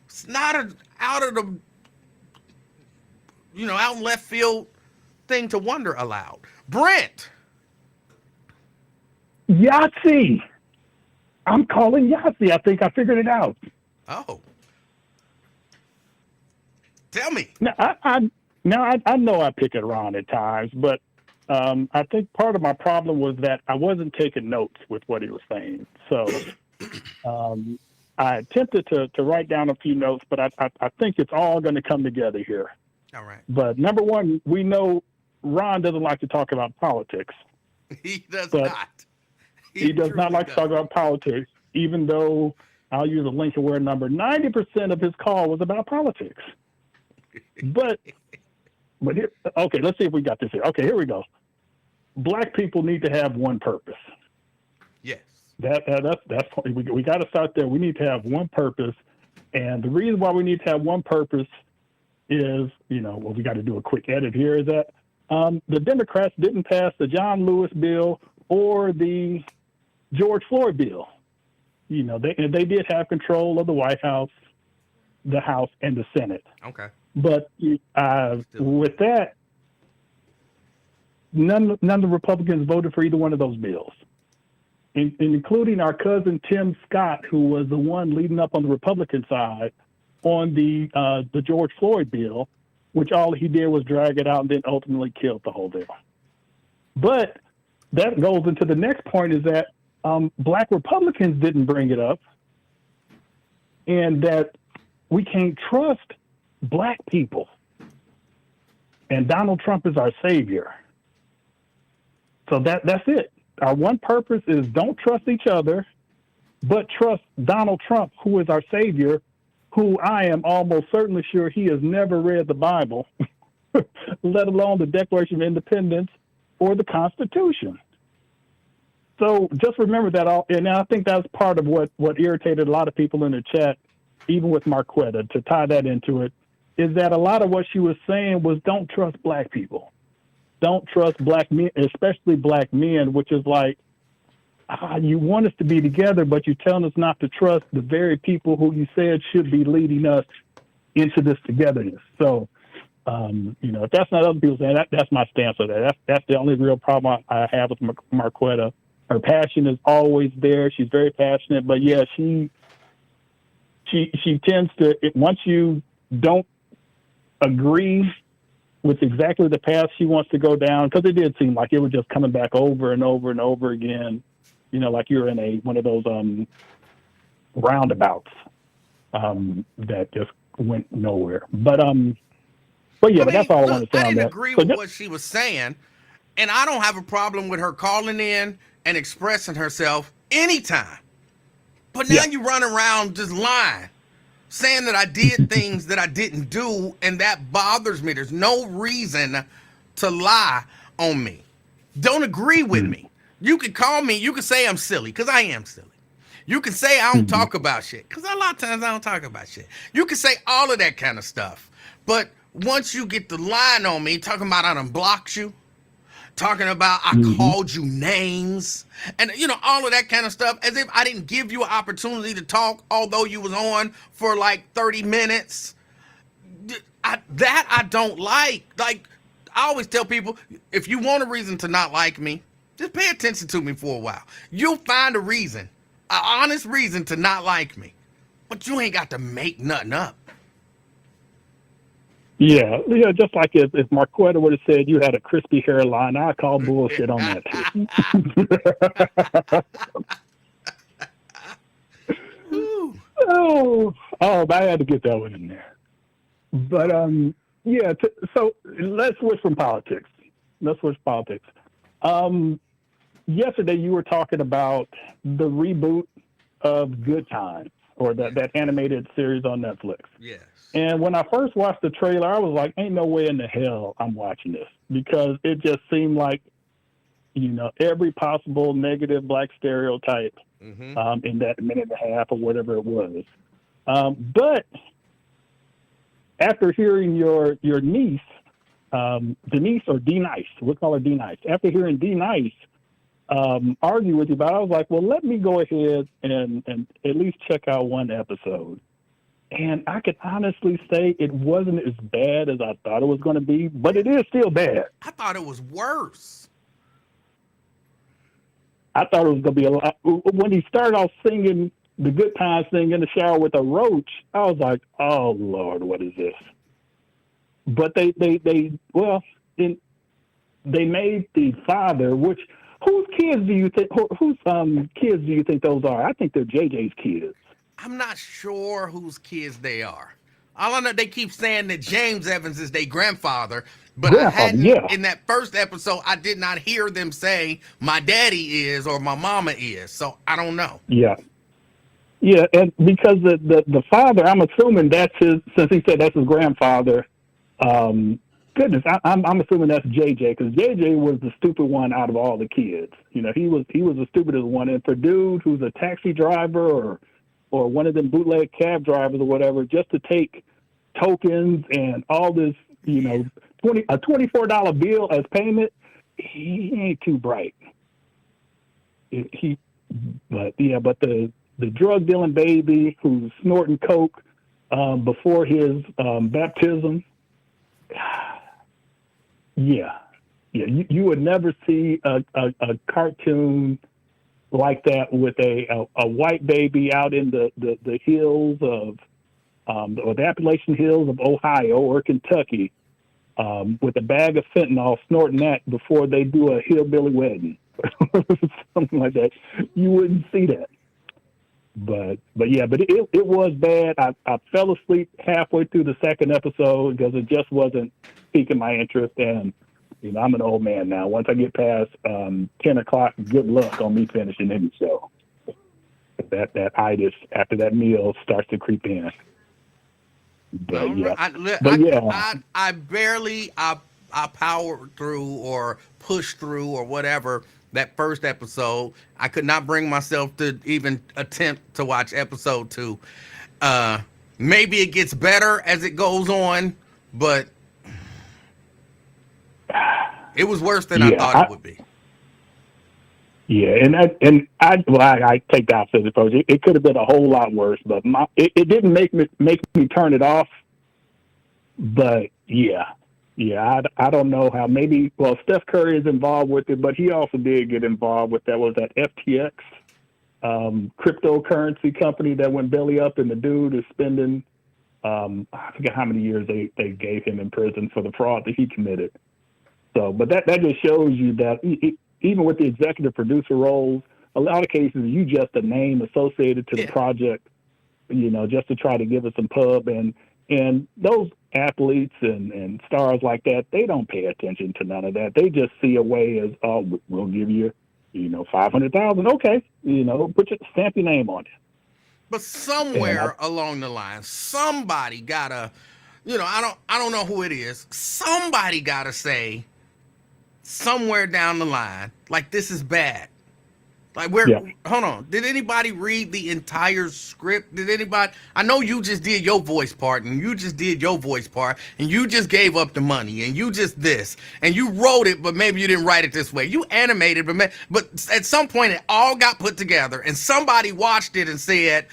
It's not out of the, out in left field thing to wonder aloud. Brent. Yahtzee. I'm calling Yahtzee. I think I figured it out. Oh. Tell me. Now, I know I pick it around at times, but I think part of my problem was that I wasn't taking notes with what he was saying. So I attempted to write down a few notes, but I think it's all going to come together here. All right. But number one, we know Ron doesn't like to talk about politics. He does not. He does not like to talk about politics, even though I'll use a Lincoln Ware number. 90% of his call was about politics. But here, okay, let's see if we got this here. Okay, here we go. Black people need to have one purpose. Yes. That's we got to start there. We need to have one purpose, and the reason why we need to have one purpose is, we got to do a quick edit here. Is that the Democrats didn't pass the John Lewis bill or the George Floyd bill. They did have control of the White House, the House, and the Senate. Okay. But with that, none of the Republicans voted for either one of those bills, including our cousin Tim Scott, who was the one leading up on the Republican side on the George Floyd bill, which all he did was drag it out and then ultimately killed the whole bill. But that goes into the next point, is that Black Republicans didn't bring it up, and that we can't trust Black people. And Donald Trump is our savior. So that's it. Our one purpose is don't trust each other, but trust Donald Trump, who is our savior, who I am almost certainly sure he has never read the Bible, let alone the Declaration of Independence or the Constitution. So just remember that, and I think that's part of what irritated a lot of people in the chat, even with Marquetta, to tie that into it, is that a lot of what she was saying was don't trust Black people. Don't trust Black men, especially Black men, which is like, you want us to be together, but you're telling us not to trust the very people who you said should be leading us into this togetherness. So, if that's not other people saying that, that's my stance on that. That's the only real problem I have with Marquetta. Her passion is always there. She's very passionate, but yeah, she tends to, once you don't agree with exactly the path she wants to go down, because it did seem like it was just coming back over and over and over again, like you're in one of those roundabouts that just went nowhere. But yeah, but that's all I want to say on that. I didn't agree with what she was saying, and I don't have a problem with her calling in and expressing herself anytime. But now you run around just lying, saying that I did things that I didn't do, and that bothers me. There's no reason to lie on me. Don't agree with me. You can call me, you can say I'm silly, because I am silly. You can say I don't talk about shit, because a lot of times I don't talk about shit. You can say all of that kind of stuff. But once you get the line on me, talking about I done blocked you, talking about I called you names, and all of that kind of stuff, as if I didn't give you an opportunity to talk, although you was on for like 30 minutes. I don't like. Like, I always tell people, if you want a reason to not like me, Just pay attention to me for a while. You'll find a reason, an honest reason to not like me. But you ain't got to make nothing up. Yeah, just like if Marquetta would have said you had a crispy hairline, I'd call bullshit on that too. oh, I had to get that one in there. But yeah. So let's switch from politics. Yesterday you were talking about the reboot of Good Times, or that animated series on Netflix. Yes. And when I first watched the trailer, I was like, ain't no way in the hell I'm watching this, because it just seemed like, every possible negative black stereotype in that minute and a half or whatever it was. But after hearing your niece, Denise or D-Nice, we'll call her D-Nice. After hearing D-Nice argue with you about it, I was like, well, let me go ahead and at least check out one episode. And I can honestly say it wasn't as bad as I thought it was going to be, but it is still bad. I thought it was worse. I thought it was going to be a lot. When he started off singing the Good Times thing in the shower with a roach, I was like, oh, Lord, what is this? But they made the father, which, whose kids do you think those are? I think they're JJ's kids. I'm not sure whose kids they are. All I know, they keep saying that James Evans is their grandfather, but in that first episode, I did not hear them say my daddy is or my mama is, so I don't know. Yeah, and because the father, I'm assuming that's his, since he said that's his grandfather. Goodness, I'm assuming that's JJ, because JJ was the stupid one out of all the kids. He was the stupidest one, and for dude who's a taxi driver or one of them bootleg cab drivers or whatever, just to take tokens and all this, a $24 bill as payment, he ain't too bright. But the drug dealing baby who's snorting coke before his baptism, you would never see a cartoon like that with a white baby out in the hills of or the Appalachian Hills of Ohio or Kentucky with a bag of fentanyl, snorting that before they do a hillbilly wedding, something like that. You wouldn't see that. But it was bad. I fell asleep halfway through the second episode because it just wasn't piquing my interest, and I'm an old man now. Once I get past 10 o'clock, good luck on me finishing any show. That itis after that meal starts to creep in. But I barely powered through or pushed through or whatever that first episode. I could not bring myself to even attempt to watch episode 2. Maybe it gets better as it goes on, but it was worse than I thought it would be. Yeah, and I take the opposite approach. It could have been a whole lot worse, but it didn't make me turn it off. But I don't know how. Maybe Steph Curry is involved with it, but he also did get involved with that FTX cryptocurrency company that went belly up, and the dude is spending I forget how many years they gave him in prison for the fraud that he committed. So, but that just shows you that even with the executive producer roles, a lot of cases you just a name associated to the project, just to try to give it some pub, and those athletes and stars like that, they don't pay attention to none of that. They just see a way as, oh, we'll give you, $500,000. Okay, stamp your name on it. But somewhere along the line, somebody gotta, I don't know who it is. Somebody gotta say somewhere down the line, like, this is bad. Like, hold on. Did anybody read the entire script? I know you just did your voice part, and you just did your voice part, and you just gave up the money, and you just this, and you wrote it, but maybe you didn't write it this way. You animated, but at some point it all got put together, and somebody watched it and said,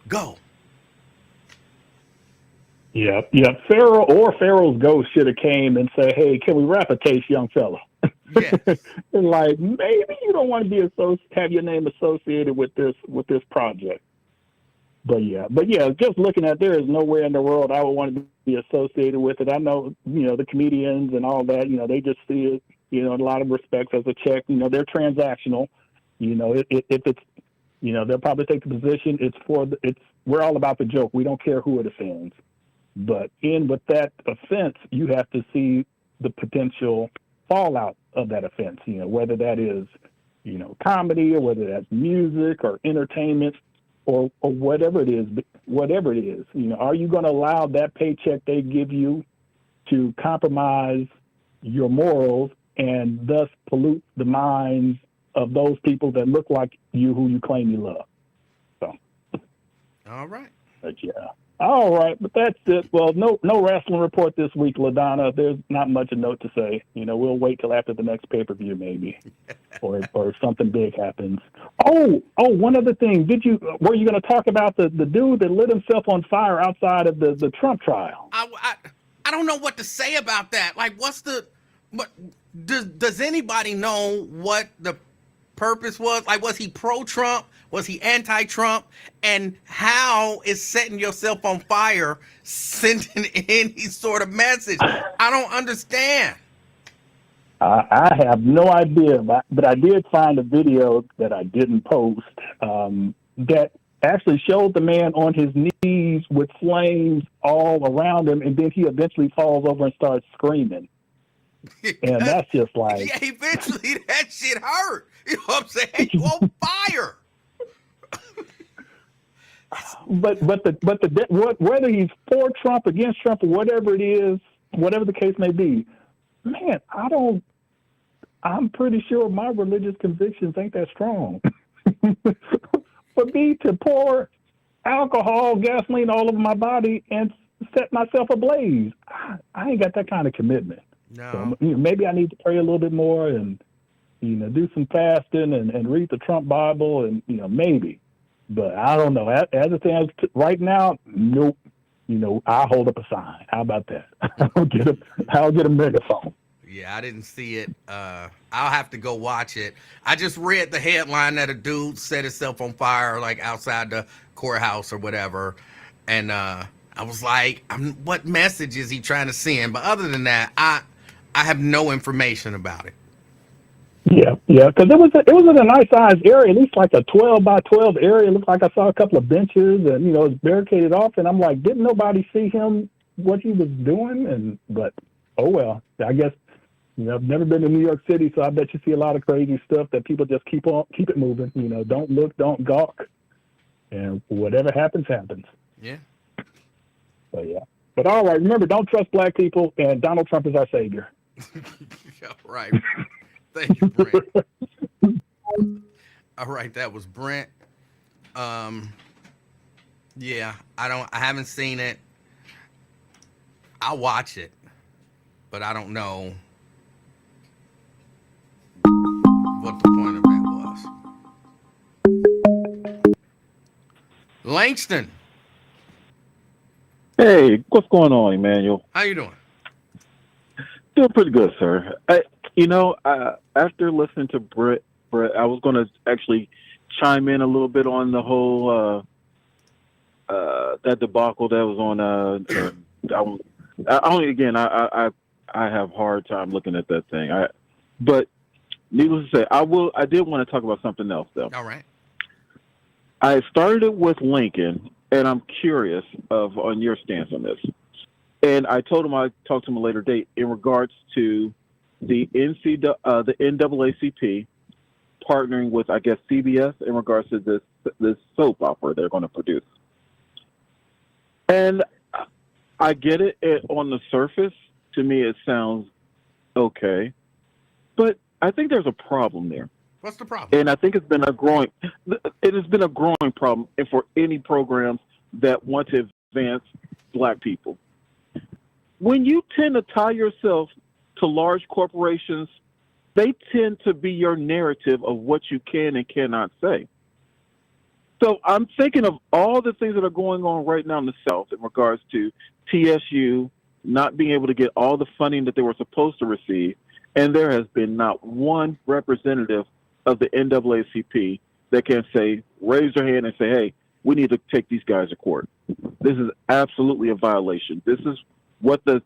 go. Yeah. Pharaoh or Pharaoh's ghost should have came and said, hey, can we wrap a case, young fella? Yes. Like maybe you don't want to be have your name associated with this project. But yeah, just looking at, there is nowhere in the world I would want to be associated with it. I know, the comedians and all that, they just see it, in a lot of respects as a check. They're transactional. If it's, they'll probably take the position. We're all about the joke. We don't care who it offends. But with that offense, you have to see the potential fallout of that offense. Whether that is, comedy, or whether that's music or entertainment, or whatever it is. Are you going to allow that paycheck they give you to compromise your morals and thus pollute the minds of those people that look like you, who you claim you love? So, all right. But yeah. All right, but that's it. Well, no wrestling report this week, LaDonna. There's not much a note to say. We'll wait till after the next pay-per-view, maybe, or something big happens. Oh, one other thing. Were you going to talk about the dude that lit himself on fire outside of the Trump trial? I don't know what to say about that. Like, does anybody know what the purpose was? Like, was he pro-Trump? Was he anti-Trump? And how is setting yourself on fire sending any sort of message? I don't understand. I have no idea, but I did find a video that I didn't post that actually showed the man on his knees with flames all around him, and then he eventually falls over and starts screaming. And that's just like... Yeah, eventually that shit hurt. You know what I'm saying? You on fire. But whether he's for Trump, against Trump, or whatever it is, whatever the case may be, man, I'm pretty sure my religious convictions ain't that strong. For me to pour alcohol, gasoline all over my body and set myself ablaze, I ain't got that kind of commitment. No. So, maybe I need to pray a little bit more and, do some fasting and read the Trump Bible and, maybe. But I don't know. As it stands right now, nope. I hold up a sign. How about that? I'll get a megaphone. Yeah, I didn't see it. I'll have to go watch it. I just read the headline that a dude set himself on fire, like outside the courthouse or whatever. And I was like, what message is he trying to send? But other than that, I have no information about it. Yeah, because it was in a nice sized area, at least like a 12 by 12 area. It looked like I saw a couple of benches, and it was barricaded off. And I'm like, didn't nobody see him what he was doing? But oh well, I guess I've never been to New York City, so I bet you see a lot of crazy stuff that people just keep it moving. Don't look, don't gawk, and whatever happens, happens. Yeah. So yeah, but all right. Remember, don't trust black people, and Donald Trump is our savior. Yeah, right. Thank you, Brent. All right, that was Brent. Yeah, I haven't seen it. I'll watch it, but I don't know what the point of that was. Langston. Hey, what's going on, Emanuel? How you doing? Doing pretty good, sir. After listening to Brett, I was going to actually chime in a little bit on the whole that debacle that was on. I have a hard time looking at that thing. But needless to say, I did want to talk about something else, though. All right. I started it with Lincoln, and I'm curious on your stance on this. And I told him I'd talk to him a later date in regards to the NAACP partnering with, I guess, CBS in regards to this soap opera they're going to produce. And I get it on the surface. To me, it sounds okay. But I think there's a problem there. What's the problem? And I think it has been a growing problem for any programs that want to advance black people. When you tend to tie yourself to large corporations, they tend to be your narrative of what you can and cannot say. So I'm thinking of all the things that are going on right now in the South in regards to TSU not being able to get all the funding that they were supposed to receive, And there has been not one representative of the NAACP that can say, raise their hand and say, hey, we need to take these guys to court. This is absolutely a violation. This is what the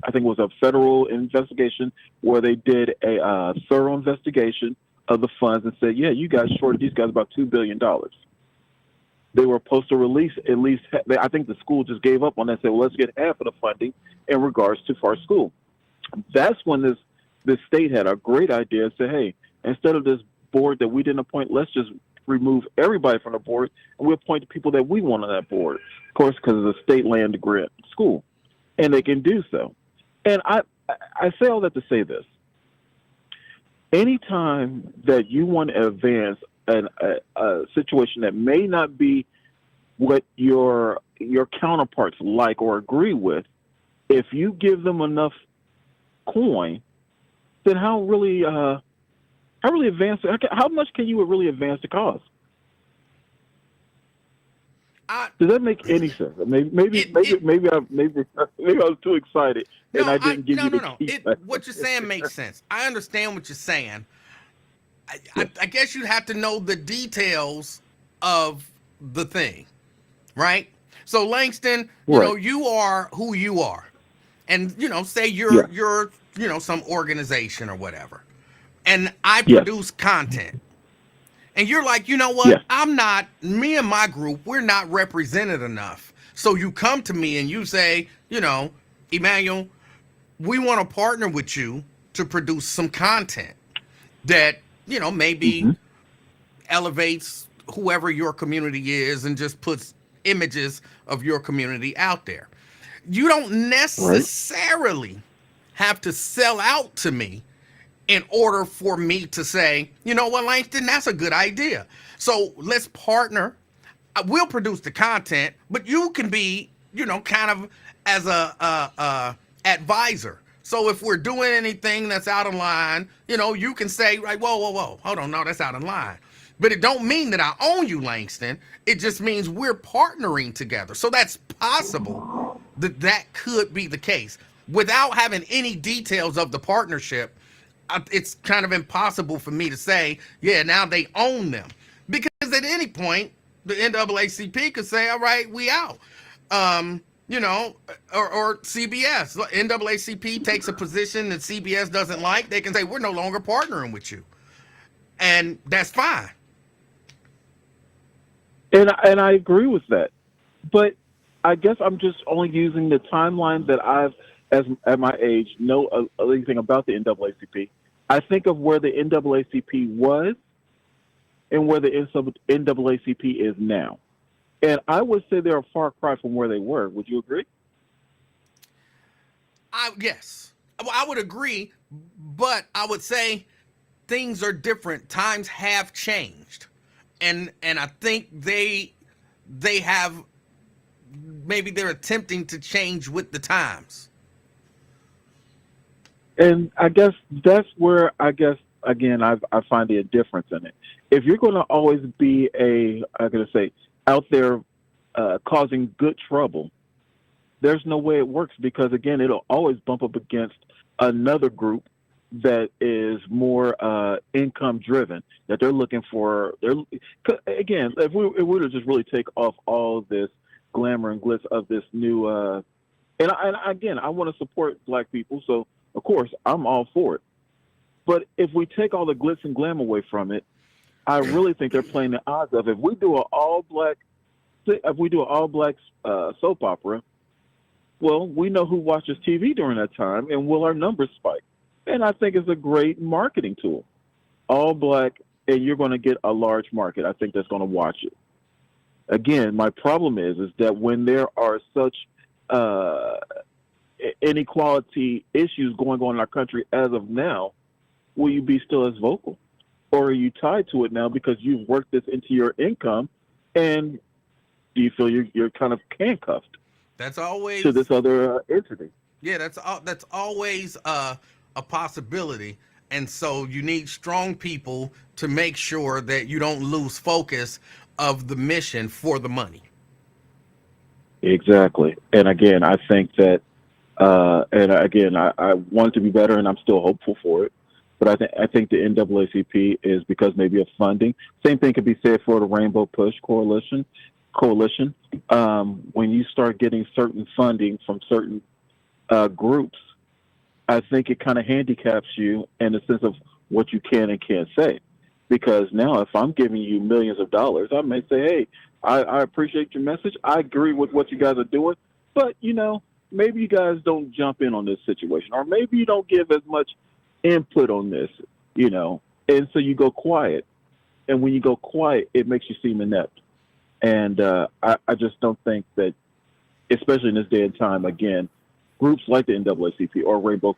I think it was a federal investigation where they did a thorough investigation of the funds and said, yeah, you guys shorted these guys about $2 billion. They were supposed to release at least, I think the school just gave up on that and said, well, let's get half of the funding in regards to our school. That's when this state had a great idea and said, hey, instead of this board that we didn't appoint, let's just remove everybody from the board and we appoint the people that we want on that board. Of course, because of the state land grant school. And they can do so. And I say all that to say this. Anytime that you want to advance a situation that may not be what your counterparts like or agree with, if you give them enough coin, then how much can you really advance the cause? Does that make any sense? Maybe I was too excited and I didn't give you the key. What you're saying makes sense. I understand what you're saying. I guess you have to know the details of the thing, right? So Langston, you are who you are, and say you're some organization or whatever, and I produce content. And you're like, you know what? Yeah. Me and my group, we're not represented enough. So you come to me and you say, Emanuel, we want to partner with you to produce some content that, maybe elevates whoever your community is and just puts images of your community out there. You don't necessarily have to sell out to me in order for me to say, you know what, Langston, that's a good idea. So let's partner. We'll produce the content, but you can be, kind of as a advisor. So if we're doing anything that's out of line, you can say, right, whoa, hold on, no, that's out of line. But it don't mean that I own you, Langston. It just means we're partnering together. So that's possible that could be the case. Without having any details of the partnership, it's kind of impossible for me to say, yeah, now they own them. Because at any point, the NAACP could say, all right, we out. Or CBS. NAACP takes a position that CBS doesn't like. They can say, we're no longer partnering with you. And that's fine. And I agree with that. But I guess I'm just only using the timeline that I've, at my age, know anything about the NAACP. I think of where the NAACP was and where the NAACP is now. And I would say they're a far cry from where they were. Would you agree? Yes. I would agree, but I would say things are different. Times have changed. And I think they have, maybe they're attempting to change with the times. And I guess that's where again I find the difference in it. If you're going to always be out there causing good trouble, there's no way it works, because again it'll always bump up against another group that is more income driven, that they're looking for. Again, if we were to just really take off all this glamour and glitz of this new, and again I want to support Black people, so of course I'm all for it. But if we take all the glitz and glam away from it, I really think they're playing the odds of, if we do an all black soap opera, well, we know who watches TV during that time, and will our numbers spike? And I think it's a great marketing tool. All black, and you're going to get a large market, I think, that's going to watch it. Again, my problem is that when there are such inequality issues going on in our country as of now, will you be still as vocal? Or are you tied to it now because you've worked this into your income, and do you feel you're kind of handcuffed? That's always to this other entity. Yeah, that's always a possibility. And so you need strong people to make sure that you don't lose focus of the mission for the money. Exactly. And again, I think that And again, I want it to be better, and I'm still hopeful for it. But I think the NAACP is because maybe of funding. Same thing could be said for the Rainbow Push Coalition. When you start getting certain funding from certain groups, I think it kind of handicaps you in the sense of what you can and can't say. Because now, if I'm giving you millions of dollars, I may say, "Hey, I appreciate your message. I agree with what you guys are doing, but maybe you guys don't jump in on this situation, or maybe you don't give as much input on this, and so you go quiet. And when you go quiet, it makes you seem inept. And I just don't think that, especially in this day and time, again, groups like the NAACP or Rainbow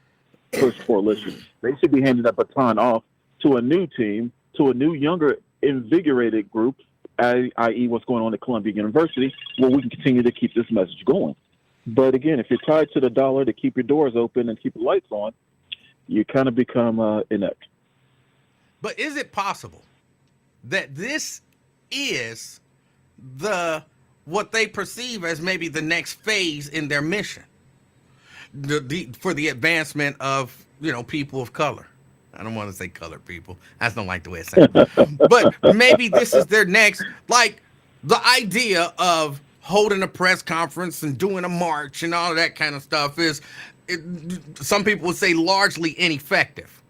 Push Coalition, they should be handing that baton off to a new team, to a new, younger, invigorated group, i.e., what's going on at Columbia University, where we can continue to keep this message going. But again, if you're tied to the dollar to keep your doors open and keep the lights on, you kind of become inept. But is it possible that this is what they perceive as maybe the next phase in their mission, for the advancement of people of color? I don't want to say colored people. I just don't like the way it sounds. But maybe this is their next, like the idea of holding a press conference and doing a march and all of that kind of stuff some people would say largely ineffective.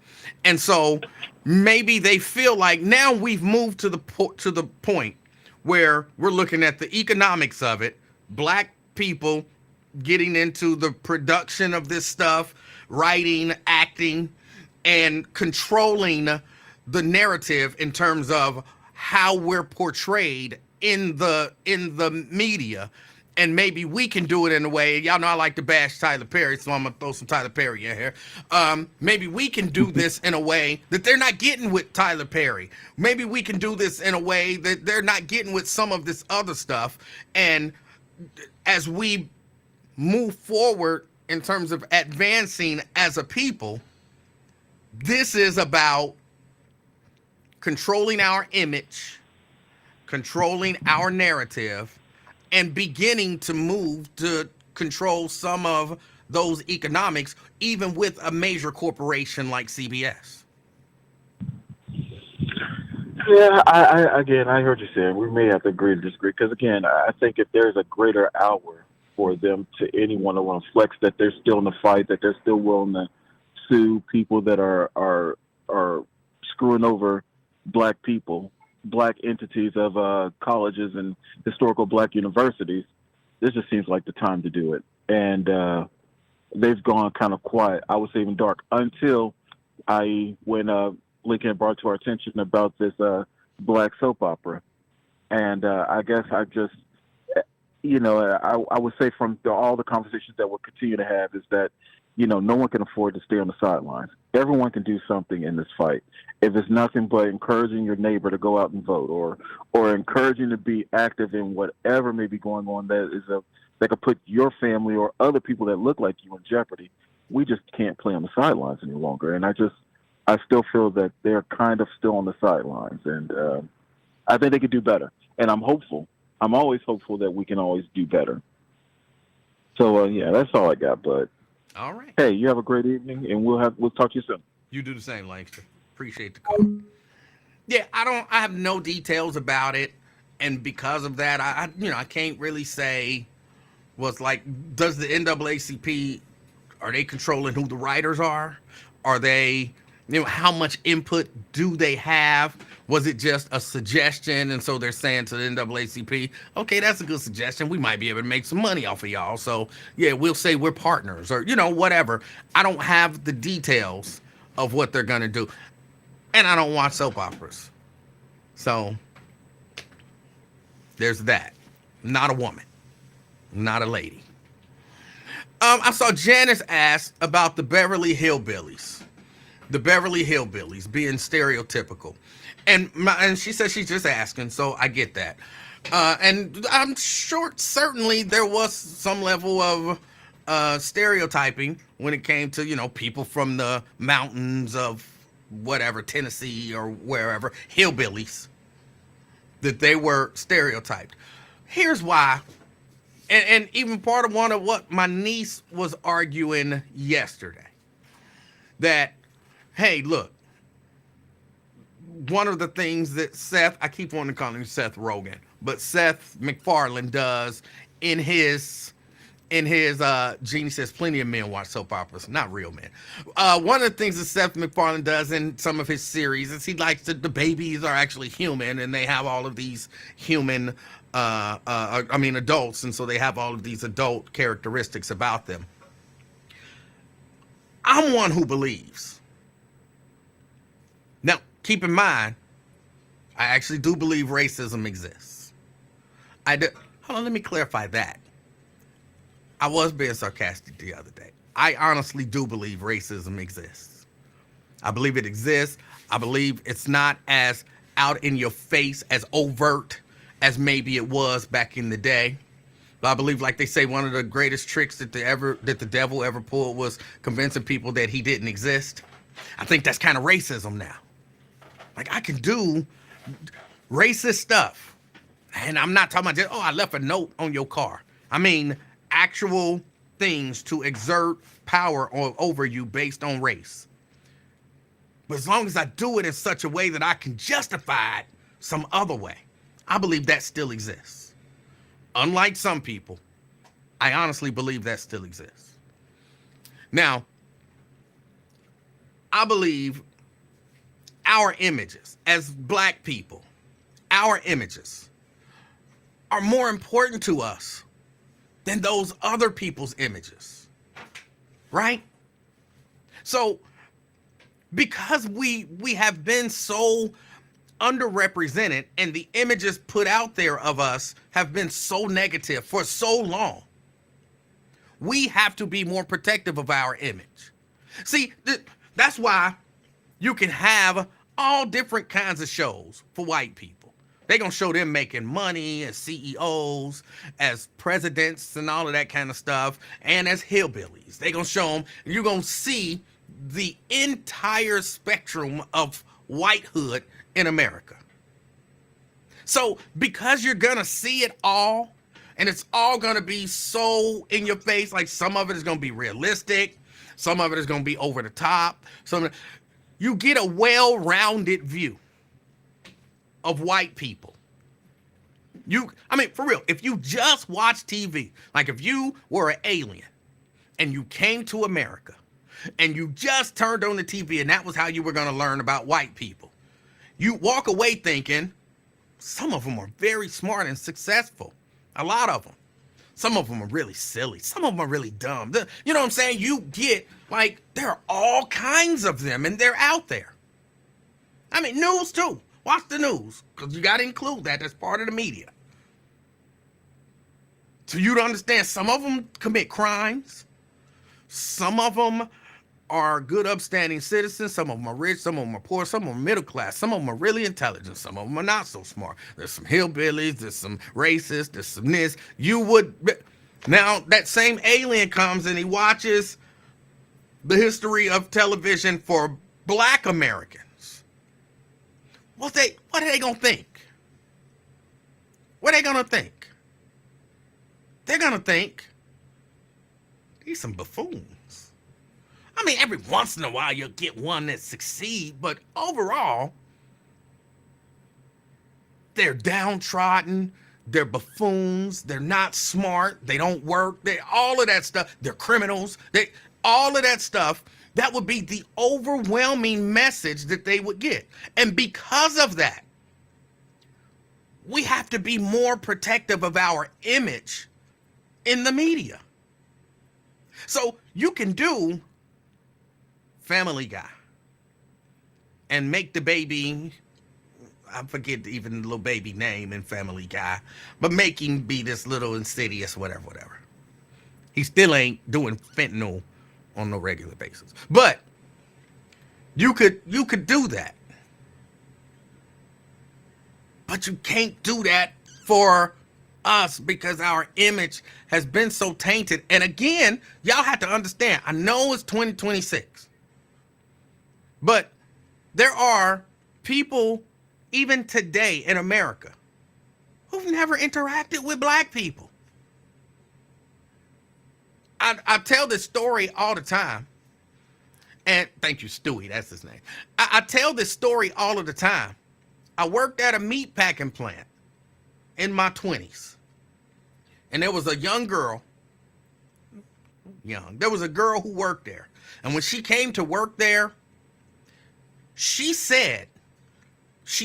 And so maybe they feel like now we've moved to the point where we're looking at the economics of it, black people getting into the production of this stuff, writing, acting, and controlling the narrative in terms of how we're portrayed in the media. And maybe we can do it in a way, y'all know I like to bash Tyler Perry, so I'm going to throw some Tyler Perry in here. Maybe we can do this in a way that they're not getting with Tyler Perry. Maybe we can do this in a way that they're not getting with some of this other stuff. And as we move forward in terms of advancing as a people, this is about controlling our image, controlling our narrative, and beginning to move to control some of those economics, even with a major corporation like CBS. Yeah, I heard you saying we may have to agree to disagree, because again, I think if there's a greater hour for them to anyone to want to flex that they're still in the fight, that they're still willing to sue people that are screwing over black people, black entities of colleges and historical black universities, this just seems like the time to do it. And they've gone kind of quiet, I would say even dark, until when Lincoln brought to our attention about this black soap opera. And I guess I just, I would say from all the conversations that we'll continue to have is that, no one can afford to stay on the sidelines. Everyone can do something in this fight. If it's nothing but encouraging your neighbor to go out and vote, or encouraging to be active in whatever may be going on that could put your family or other people that look like you in jeopardy, we just can't play on the sidelines any longer. And I still feel that they're kind of still on the sidelines, and I think they could do better. And I'm hopeful. I'm always hopeful that we can always do better. So yeah, that's all I got, bud. All right. Hey, you have a great evening, and we'll talk to you soon. You do the same, Langston. Appreciate the call. Yeah, I have no details about it, and because of that, I can't really say what's like. Does the NAACP, are they controlling who the writers are? Are they, how much input do they have? Was it just a suggestion, and so they're saying to the NAACP, okay, that's a good suggestion. We might be able to make some money off of y'all. So, yeah, we'll say we're partners, or, whatever. I don't have the details of what they're going to do. And I don't watch soap operas. So, there's that. Not a woman. Not a lady. I saw Janice ask about the Beverly Hillbillies. The Beverly Hillbillies being stereotypical. And she said she's just asking, so I get that. And I'm sure certainly there was some level of stereotyping when it came to, people from the mountains of whatever, Tennessee or wherever, hillbillies, that they were stereotyped. Here's why And even part of one of what my niece was arguing yesterday, that, hey, look, one of the things that Seth, I keep wanting to call him Seth Rogen, but Seth MacFarlane does in his Jeannie says plenty of men watch soap operas, not real men. One of the things that Seth MacFarlane does in some of his series is he likes that the babies are actually human and they have all of these human adults, and so they have all of these adult characteristics about them. I'm one who believes. Now, keep in mind, I actually do believe racism exists. I do. Hold on, let me clarify that. I was being sarcastic the other day. I honestly do believe racism exists. I believe it exists. I believe it's not as out in your face, as overt as maybe it was back in the day. But I believe, like they say, one of the greatest tricks that the devil ever pulled was convincing people that he didn't exist. I think that's kind of racism now. Like, I can do racist stuff. And I'm not talking about just, I left a note on your car. I mean, actual things to exert power over you based on race. But as long as I do it in such a way that I can justify it some other way, I believe that still exists. Unlike some people, I honestly believe that still exists. Now, I believe our images as black people, our images are more important to us than those other people's images, right? So, because we have been so underrepresented and the images put out there of us have been so negative for so long, we have to be more protective of our image. See, that's why you can have all different kinds of shows for white people. They're going to show them making money as CEOs, as presidents and all of that kind of stuff, and as hillbillies. They're going to show them, and you're going to see the entire spectrum of whitehood in America. So because you're going to see it all, and it's all going to be so in your face, like some of it is going to be realistic, some of it is going to be over the top, you get a well-rounded view of white people. For real, if you just watch TV, like if you were an alien and you came to America and you just turned on the TV and that was how you were going to learn about white people, you walk away thinking some of them are very smart and successful. A lot of them. Some of them are really silly. Some of them are really dumb. You know what I'm saying? You get, like, there are all kinds of them and they're out there. I mean, news too. Watch the news, because you got to include that. That's part of the media. So you to understand, some of them commit crimes. Some of them are good, upstanding citizens. Some of them are rich. Some of them are poor. Some of them are middle class. Some of them are really intelligent. Some of them are not so smart. There's some hillbillies. There's some racists. There's some this. Now, that same alien comes and he watches the history of television for black Americans. What are they gonna think? What are they gonna think? They're gonna think these some buffoons. I mean, every once in a while you'll get one that succeeds, but overall, they're downtrodden, they're buffoons, they're not smart, they don't work, all of that stuff, they're criminals, all of that stuff. That would be the overwhelming message that they would get. And because of that, we have to be more protective of our image in the media. So you can do Family Guy and make the baby, I forget even the little baby name in Family Guy, but make him be this little insidious whatever. He still ain't doing fentanyl on no regular basis. But you could do that. But you can't do that for us because our image has been so tainted. And again, y'all have to understand, I know it's 2026, but there are people even today in America who've never interacted with black people. I tell this story all the time. And thank you, Stewie. That's his name. I tell this story all of the time. I worked at a meat packing plant in my 20s. And there was a young girl. There was a girl who worked there. And when she came to work there, she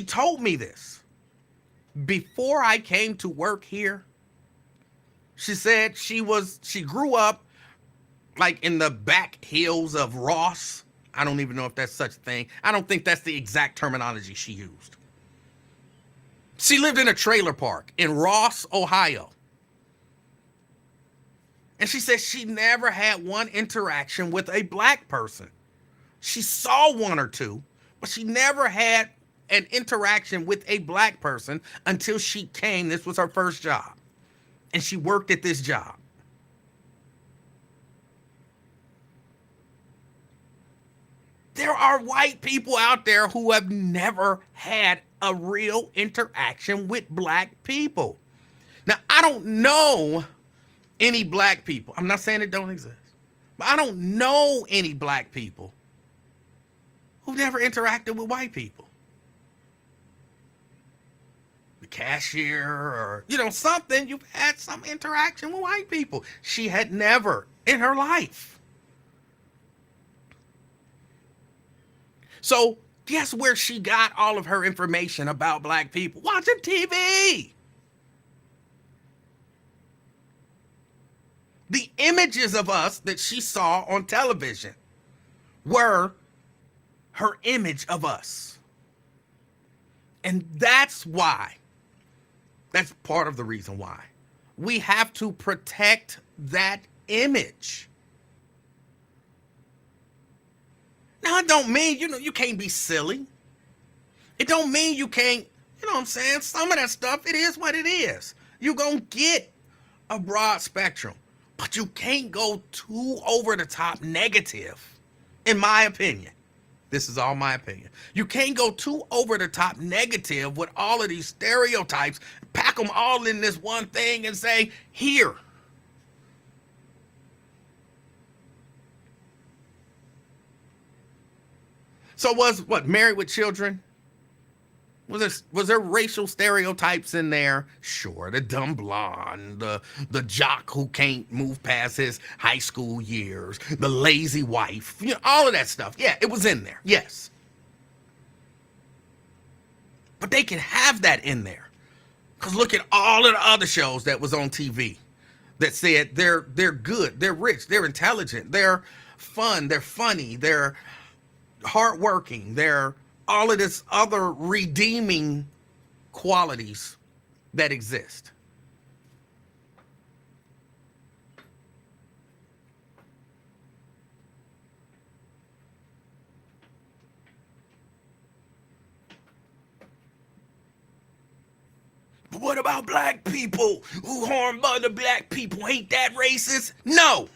told me this. Before I came to work here, she said she grew up like in the back hills of Ross. I don't even know if that's such a thing. I don't think that's the exact terminology she used. She lived in a trailer park in Ross, Ohio. And she said she never had one interaction with a black person. She saw one or two, but she never had an interaction with a black person until she came. This was her first job. And she worked at this job. There are white people out there who have never had a real interaction with black people. Now, I don't know any black people. I'm not saying it don't exist, but I don't know any black people who've never interacted with white people. The cashier or, something, you've had some interaction with white people. She had never in her life. So guess where she got all of her information about black people? Watching TV. The images of us that she saw on television were her image of us. And that's part of the reason why we have to protect that image. Now, it don't mean, you can't be silly. It don't mean you can't, some of that stuff, it is what it is. You're going to get a broad spectrum, but you can't go too over the top negative, in my opinion. This is all my opinion. You can't go too over the top negative with all of these stereotypes, pack them all in this one thing and say, here. So was Married with Children? Was there racial stereotypes in there? Sure, the dumb blonde, the jock who can't move past his high school years, the lazy wife, all of that stuff. Yeah, it was in there. Yes. But they can have that in there. Because look at all of the other shows that was on TV that said they're good, they're rich, they're intelligent, they're fun, they're funny, they're hardworking, they're all of this other redeeming qualities that exist. But what about black people who harm other black people? Ain't that racist? No.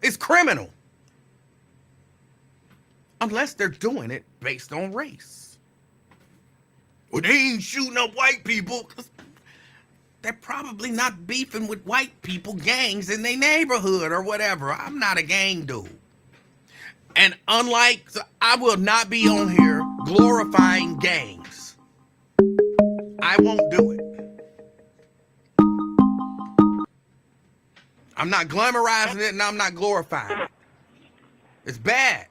It's criminal. Unless they're doing it based on race. Well, they ain't shooting up white people. They're probably not beefing with white people gangs in their neighborhood or whatever. I'm not a gang dude. And I will not be on here glorifying gangs. I won't do it. I'm not glamorizing it and I'm not glorifying it. It's bad.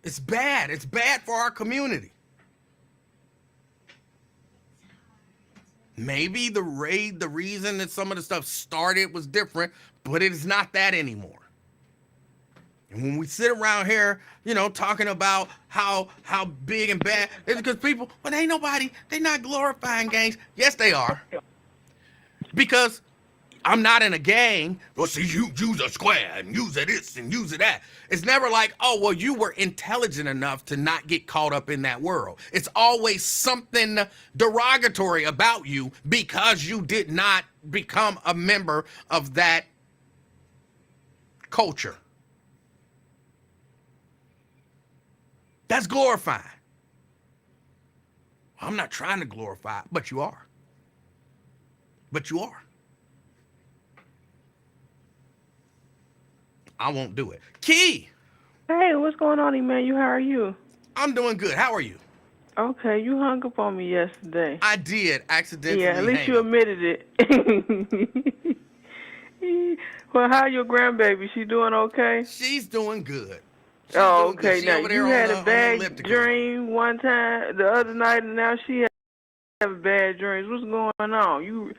It's bad. It's bad for our community. Maybe the reason that some of the stuff started was different, but it's not that anymore. And when we sit around here, talking about how big and bad, it's because people, they're not glorifying gangs. Yes, they are. Because I'm not in a gang. Well, see, you use a square and use a this and use a that. It's never like, oh, well, you were intelligent enough to not get caught up in that world. It's always something derogatory about you because you did not become a member of that culture. That's glorifying. I'm not trying to glorify, but you are. But you are. I won't do it. Key, Hey, what's going on, Emanuel? How are you? I'm doing good. How are you? Okay, you hung up on me yesterday. I did Yeah, at accidentally least hang you up. admitted it. Well, how your grandbaby? She doing okay? She's doing good. She's Oh, doing good. okay. She Now over there you on had a the bad elliptical. dream one time the other night, and now she have bad dreams. What's going on? You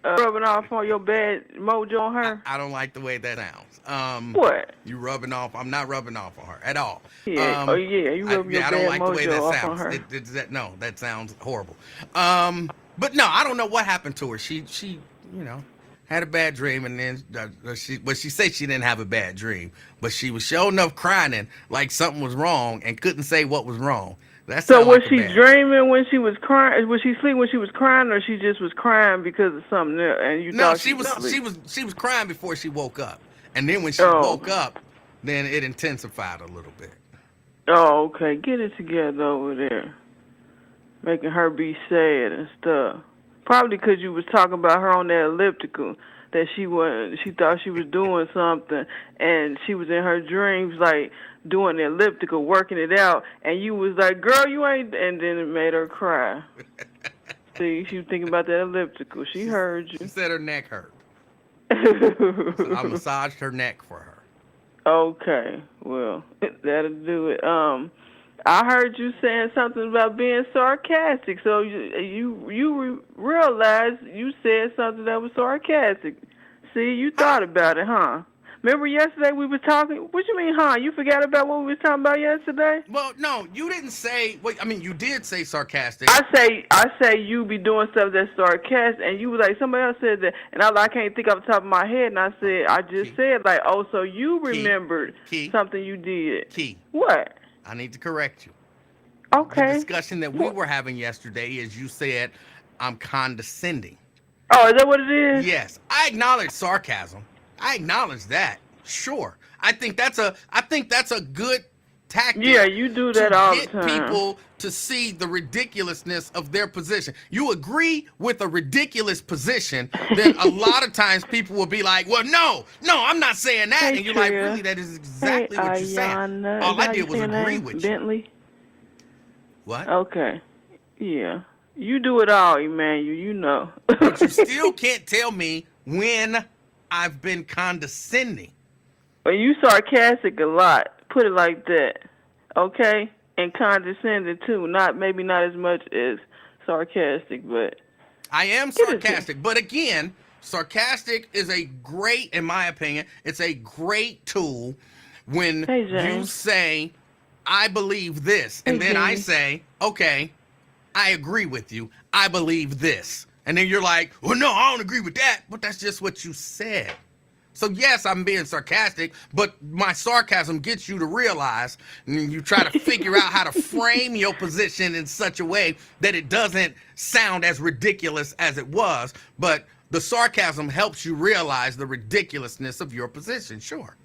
rubbing off on your bad mojo on her? I don't like the way that sounds. What? You rubbing off? I'm not rubbing off on her at all. Yeah. Oh, yeah. You rubbing your I don't bad like the way that mojo off on sounds. her. No, that sounds horrible. But no, I don't know what happened to her. She had a bad dream, and then she said she didn't have a bad dream, but she was sure enough crying like something was wrong and couldn't say what was wrong. That So sounds was like she dreaming when she was crying? Was she sleeping when she was crying, or she just was crying because of something else, and you No, thought she was asleep? she was crying before she woke up, and then when she Oh. woke up, then it intensified a little bit. Oh, okay. Get it together over there. Making her be sad and stuff. Probably because you was talking about her on that elliptical, that she thought she was doing something, and she was in her dreams like doing the elliptical, working it out, and you was like, "Girl, you ain't," and then it made her cry. See, she was thinking about that elliptical. She heard She you. said her neck hurt. So I massaged her neck for her. Okay, well, that'll do it. I heard you saying something about being sarcastic, so you realized you said something that was sarcastic. See, you thought about it, huh? Remember yesterday we was talking? What you mean, huh? You forgot about what we was talking about yesterday? Well, no, you didn't say. Wait, I mean, you did say sarcastic. I say you be doing stuff that's sarcastic, and you was like, somebody else said that, and I can't think off the top of my head, and I said, I just said like, oh, so you remembered something you did. Key, What? I need to correct you. Okay. The discussion that we were having yesterday is you said I'm condescending. Oh, is that what it is? Yes, I acknowledge sarcasm. I acknowledge that. Sure, I think that's a good tactic. Yeah, you do that all the time. To get people to see the ridiculousness of their position. You agree with a ridiculous position, then a lot of times people will be like, "Well, no, I'm not saying that," Hey, and you're like, Tria. "Really? That is exactly what you're saying." Ayana. All Is I that did how was you say your agree name? with you. Bentley? What? Okay. Yeah. You do it all, Emanuel. You know. But you still can't tell me when I've been condescending. Well, you sarcastic a lot. Put it like that. Okay? And condescending too. Maybe not as much as sarcastic, but I am sarcastic, but again, sarcastic is in my opinion, it's a great tool when you say, I believe this, and then I say, okay, I agree with you. I believe this. And then you're like, well, no, I don't agree with that, but that's just what you said. So yes, I'm being sarcastic, but my sarcasm gets you to realize, and you try to figure out how to frame your position in such a way that it doesn't sound as ridiculous as it was, but the sarcasm helps you realize the ridiculousness of your position, sure.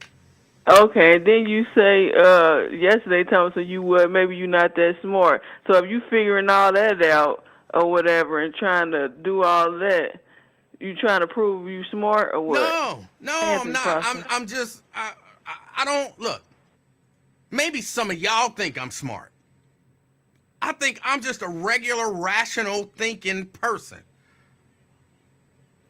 okay, then you say, yesterday, Thomas, maybe you're not that smart. So if you figuring all that out or whatever and trying to do all that, you trying to prove you smart or what? No, I'm not. I'm just, I don't, look, maybe some of y'all think I'm smart. I think I'm just a regular, rational thinking person.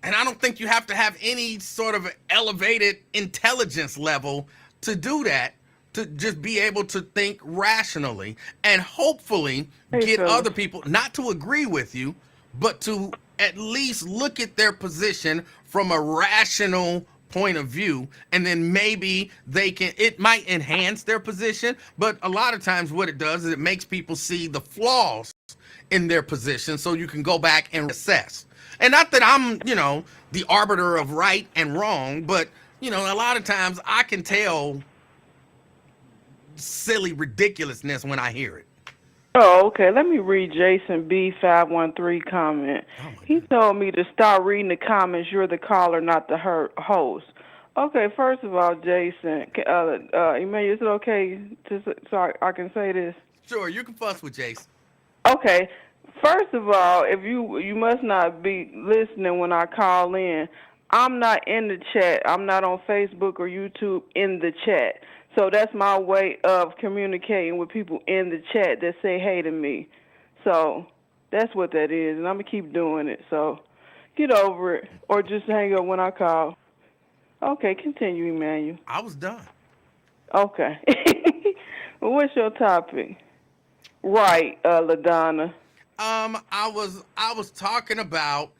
And I don't think you have to have any sort of elevated intelligence level to do that, to just be able to think rationally and hopefully get other people not to agree with you, but to at least look at their position from a rational point of view, and then maybe it might enhance their position, but a lot of times what it does is it makes people see the flaws in their position so you can go back and assess. And not that I'm, the arbiter of right and wrong, but, a lot of times I can tell silly ridiculousness when I hear it. Oh, okay. Let me read Jason B513 comment. He told me to start reading the comments. You're the caller, not the host. Okay, first of all, Jason, Emanuel, is it okay so I can say this? Sure, you can fuss with Jason. Okay. First of all, if you must not be listening when I call in. I'm not in the chat. I'm not on Facebook or YouTube in the chat. So that's my way of communicating with people in the chat that say hey to me. So that's what that is, and I'm going to keep doing it. So get over it, or just hang up when I call. Okay, continue, Emmanuel. I was done. Okay. Well, what's your topic? Right, LaDonna. I was talking about,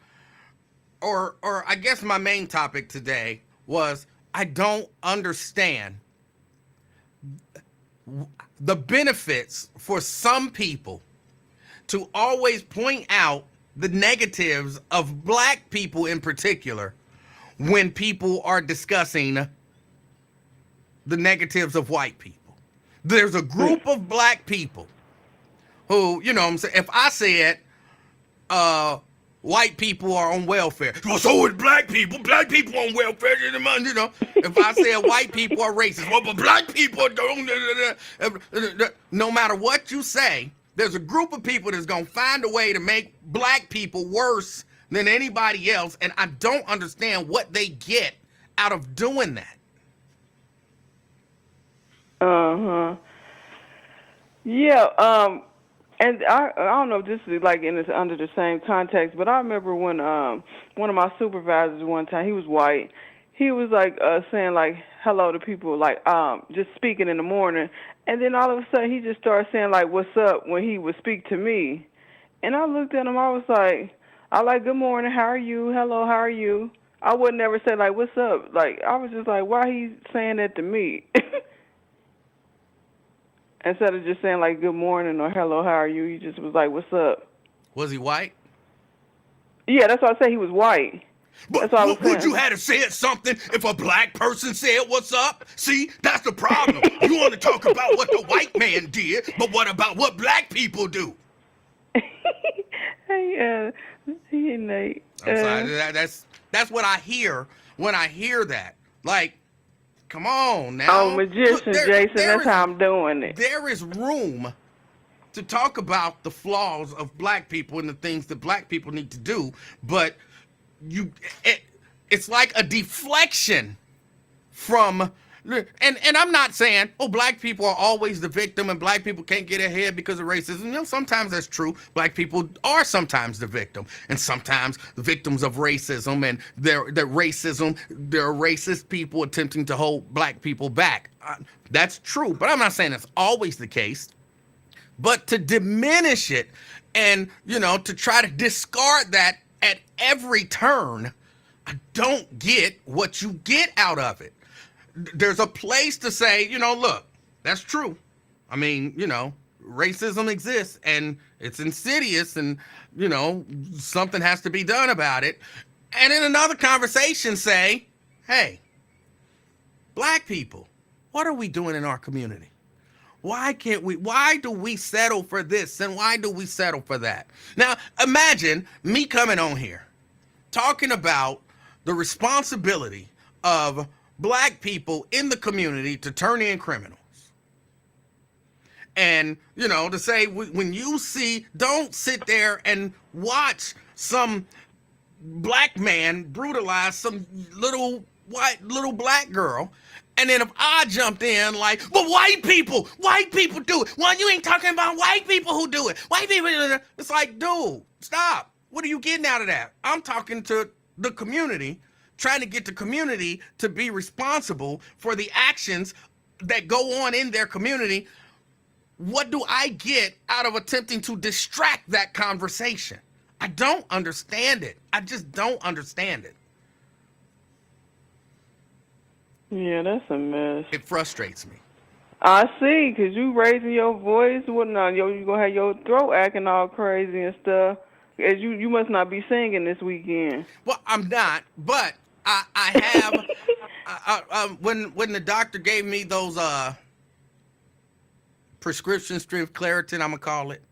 or I guess my main topic today was I don't understand the benefits for some people to always point out the negatives of black people in particular when people are discussing the negatives of white people. There's a group of black people who, you know what I'm saying, if I said white people are on welfare, well, so is black people on welfare, you know. If I said white people are racist, well, but black people don't, no matter what you say, there's a group of people that's going to find a way to make black people worse than anybody else, and I don't understand what they get out of doing that. Uh-huh. Yeah, and I don't know if this is like under the same context, but I remember when one of my supervisors one time, he was white, he was like saying like hello to people, like just speaking in the morning, and then all of a sudden he just started saying like what's up when he would speak to me, and I looked at him, I was like, I like good morning, how are you, hello, how are you. I would never say like what's up, like I was just like why he saying that to me. Instead of just saying like good morning or hello, how are you, he just was like, what's up? Was he white? Yeah, that's why I say he was white. But That's what I was would saying. you have to say something if a black person said what's up? See, that's the problem. You want to talk about what the white man did, but what about what black people do? Hey, Nate. I'm sorry, that's what I hear when I hear that. Like, come on now. Oh, magician, Look, Jason, that's how I'm doing it. There is room to talk about the flaws of black people and the things that black people need to do, but it's like a deflection from, and I'm not saying, oh, black people are always the victim and black people can't get ahead because of racism. You know, sometimes that's true. Black people are sometimes the victim, and sometimes the victims of racism, and they're racist people attempting to hold black people back. That's true, but I'm not saying that's always the case. But to diminish it and, you know, to try to discard that at every turn, I don't get what you get out of it. There's a place to say, you know, look, that's true. I mean, you know, racism exists and it's insidious and, you know, something has to be done about it. And in another conversation say, hey, black people, what are we doing in our community? Why do we settle for this and why do we settle for that? Now, imagine me coming on here talking about the responsibility of black people in the community to turn in criminals. And, you know, to say when you see, don't sit there and watch some black man brutalize some little black girl. And then if I jumped in like, but white people do it. Well, you ain't talking about white people who do it. White people do it. It's like, dude, stop. What are you getting out of that? I'm talking to the community, trying to get the community to be responsible for the actions that go on in their community. What do I get out of attempting to distract that conversation? I don't understand it. I just don't understand it. Yeah, that's a mess. It frustrates me. I see, because you raising your voice, you going to have your throat acting all crazy and stuff. As you must not be singing this weekend. Well, I'm not, but I have, when the doctor gave me those prescription strength Claritin, I'm going to call it.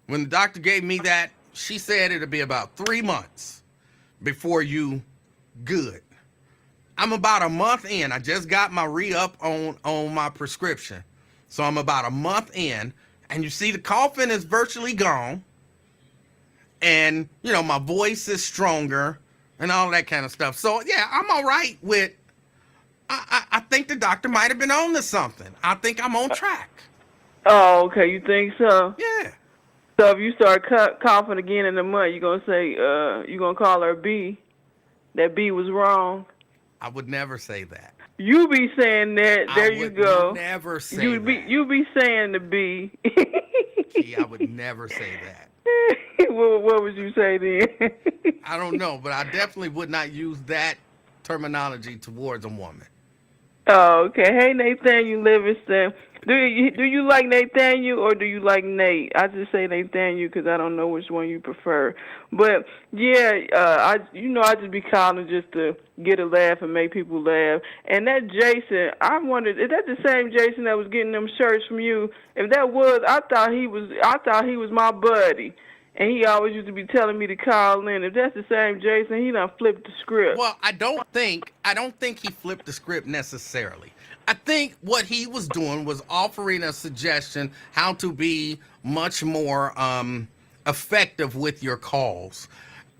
When the doctor gave me that, she said it'll be about 3 months before you good. I'm about a month in. I just got my re-up on my prescription. So I'm about a month in. And you see the coughing is virtually gone. And, you know, my voice is stronger. and all that kind of stuff. So yeah, I'm all right with. I think the doctor might have been on to something. I think I'm on track. Oh, okay. You think so? Yeah. So if you start coughing again in the month, you gonna say you gonna call her B? That B was wrong. I would never say that. You be saying that. There you go. Never say You that. be saying the B. Gee, I would never say that. What would you say then? I don't know, but I definitely would not use that terminology towards a woman. Oh, okay. Hey, Nathaniel Livingston. Do you like Nathaniel or do you like Nate? I just say Nathaniel because I don't know which one you prefer. But yeah, I just be calling just to get a laugh and make people laugh. And that Jason, I wondered, is that the same Jason that was getting them shirts from you? If that was, I thought he was my buddy. And he always used to be telling me to call in. If that's the same Jason, he done flipped the script. Well, I don't think he flipped the script necessarily. I think what he was doing was offering a suggestion how to be much more effective with your calls.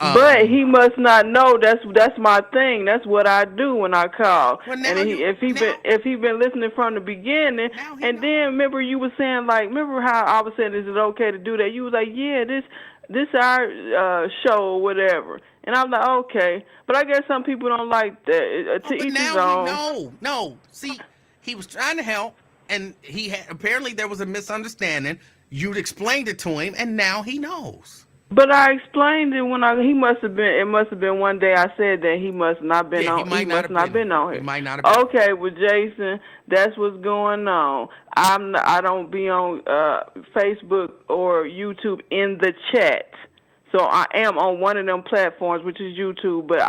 But he must not know that's my thing. That's what I do when I call. Well, If he been listening from the beginning, and then remember you were saying remember how I was saying, is it okay to do that? You was like, yeah, this our show or whatever. And I'm like, okay, but I guess some people don't like that. To each his own. No. See, he was trying to help, and apparently there was a misunderstanding. You'd explained it to him, and now he knows. But I explained it when it must have been one day I said that he must not been on. He must not been on here. He might not have been. Okay, well, Jason, that's what's going on. I don't be on Facebook or YouTube in the chat. So I am on one of them platforms, which is YouTube, but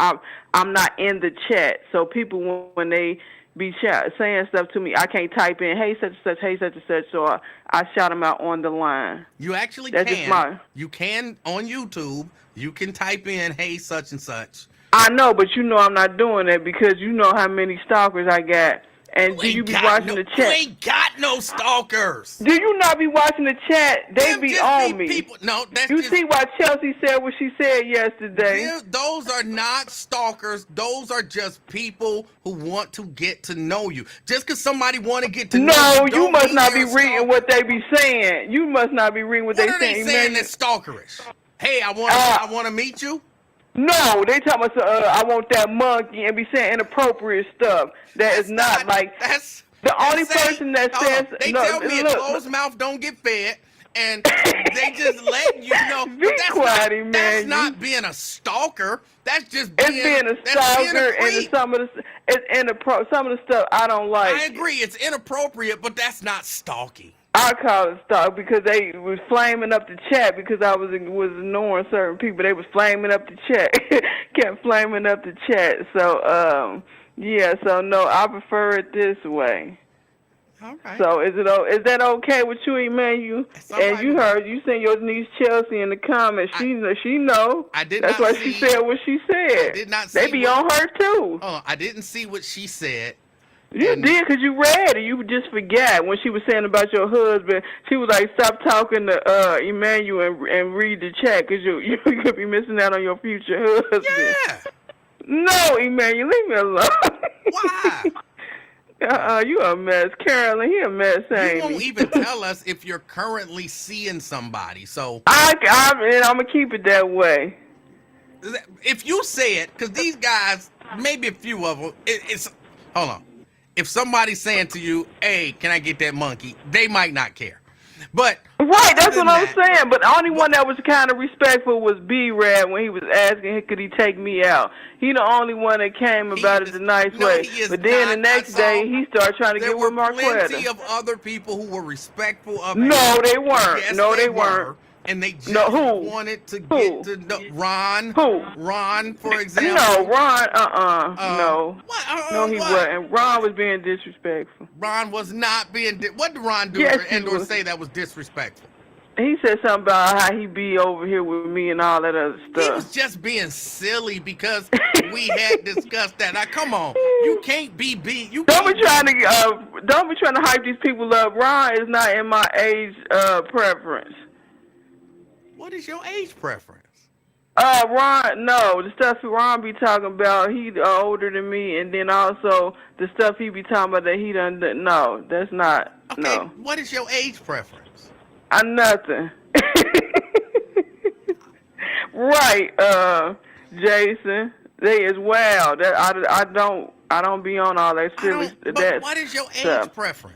I'm not in the chat. So people, when they be saying stuff to me, I can't type in, hey, such and such, hey, such and such, so I shout them out on the line. You actually That's can. You can, on YouTube, you can type in, hey, such and such. I know, but you know I'm not doing that because you know how many stalkers I got. And do you be watching the chat? You ain't got no stalkers. Do you not be watching the chat? They be on me. People. No, that's you see why Chelsea said what she said yesterday. Those are not stalkers. Those are just people who want to get to know you. Just because somebody want to get to know you. No, you must not be reading what they be saying. You must not be reading what they saying. What are they saying that's stalkerish? Hey, I want to meet you. No, they tell us I want that monkey and be saying inappropriate stuff. That's not like that's the only person that says. They tell me a closed mouth don't get fed, and they just let you know. Be quiet, man. That's not being a stalker. That's just being a stalker, and some of the stuff I don't like. I agree, it's inappropriate, but that's not stalking. I call it stalk because they was flaming up the chat because I was ignoring certain people. They was flaming up the chat, kept flaming up the chat. So yeah, so no, I prefer it this way. All right. So is that okay with you, Emmanuel? And you heard you sent your niece Chelsea in the comments. She know. I did. That's not why see, she said what she said. I did not see. They be on her too. Oh, I didn't see what she said. You did because you read it. You just forgot when she was saying about your husband. She was like, "Stop talking to Emmanuel and read the chat because you could be missing out on your future husband." Yeah. No, Emmanuel, leave me alone. Why? You a mess, Carolyn. He a mess, ain't You won't even tell us if you're currently seeing somebody. So I'm gonna keep it that way. If you say it, because these guys, maybe a few of them, it's hold on. If somebody's saying to you, hey, can I get that monkey? They might not care. But right, that's what I'm saying. But the only one that was kind of respectful was B-Rad when he was asking, could he take me out? He the only one that came about it the nice way. But then the next day, he started trying to get with Marquetta. There were plenty of other people who were respectful of him. No, they weren't. Yes, no, they weren't. And they just wanted to get to know Ron. Who? Ron, for example. No, Ron, no. What? No, he wasn't. Ron was being disrespectful. Ron was not being. What did Ron do or say that was disrespectful? He said something about how he be over here with me and all that other stuff. He was just being silly because we had discussed that. Now, come on, you can't be Don't be trying to hype these people up. Ron is not in my age preference. What is your age preference? Ron, no, the stuff Ron be talking about, he older than me, and then also the stuff he be talking about that he done. No, that's not. Okay, No, what is your age preference? I'm nothing. Right, Jason. They is wild. That I don't be on all that silly. But what is your age stuff. preference?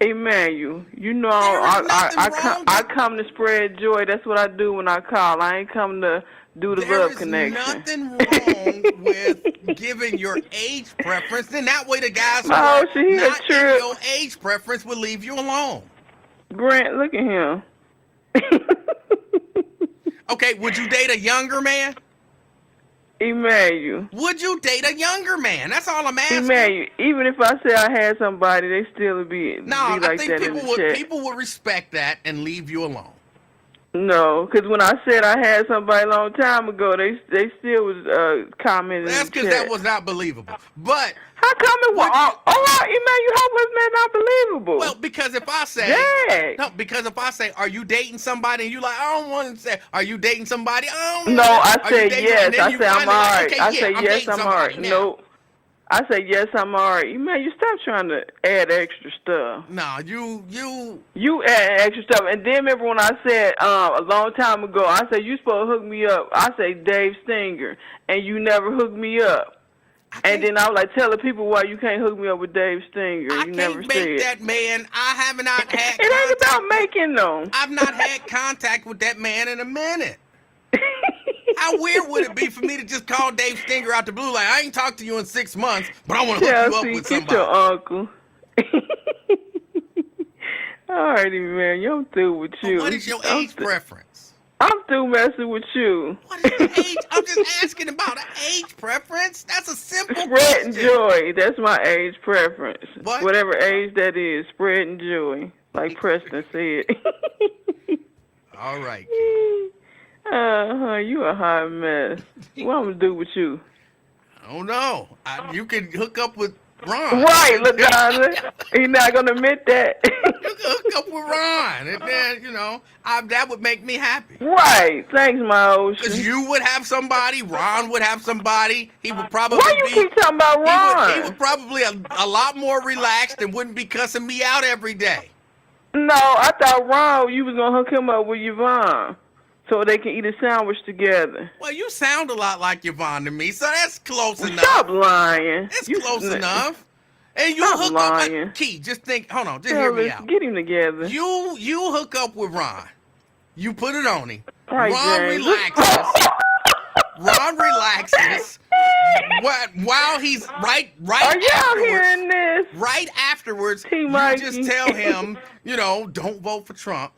Emmanuel, you know There is nothing wrong I come to spread joy. That's what I do when I call. I ain't come to do the There love is connection. nothing wrong with giving your age preference. Then that way the guys who Oh, are so he a not in trip. your age preference will leave you alone. Grant, look at him. Okay, would you date a younger man? Emmanuel. Would you date a younger man? That's all I'm asking. Emmanuel, even if I say I had somebody, they still would be No, like I think that in the chat. people would respect that and leave you alone. No, because when I said I had somebody a long time ago, they still was commenting That's in the because chat. that was not believable. But How come it was? Oh, Emmanuel, how was that not believable? well, because if I say Dang. no, because if I say, are you dating somebody, and you like, I don't want to say, are you dating somebody? I don't No, know. I Are you said dating- yes. and then I you said I'm finally like, alright. okay, I yeah, said yes, dating I'm somebody alright. now. No. I said yes, I'm alright. You stop trying to add extra stuff. No, you You add extra stuff. And then remember when I said a long time ago, I said you supposed to hook me up. I say Dave Stinger, and you never hooked me up. And then I was like telling people why you can't hook me up with Dave Stinger. I You never can't make said. that man. I have not had It ain't contact. about making them. I've not had contact with that man in a minute. How weird would it be for me to just call Dave Stinger out the blue, like, I ain't talked to you in 6 months, but I want to hook you up Chelsea, with get your somebody. uncle. Alrighty, man. I'm through with But you. what is your age preference? I'm through messing with you. What is your age? I'm just asking about an age preference. That's a simple Spreading question. joy. That's my age preference. What? Whatever age that is, spreading joy. Like Preston said. All right. You a hot mess. What I'm gonna do with you? I don't know. You can hook up with Ron. Right, LaDonna. He's not gonna admit that. You can hook up with Ron, and then that would make me happy. Right. Thanks, my Because ocean. you would have somebody, Ron would have somebody. He would probably Why you keep talking about Ron? He would probably a lot more relaxed and wouldn't be cussing me out every day. No, I thought Ron, you was gonna hook him up with Yvonne, so they can eat a sandwich together. Well, you sound a lot like Yvonne to me, so that's close enough. Stop lying. It's You close sn- enough. And you Stop hook lying. up. Key, just think. Hold on, just Hell, hear me let's out. get him together. You hook up with Ron. You put it on him. Right, Ron James. relaxes. Ron relaxes while he's right Are y'all afterwards. hearing this? Right afterwards, T. you Mikey. just tell him, don't vote for Trump.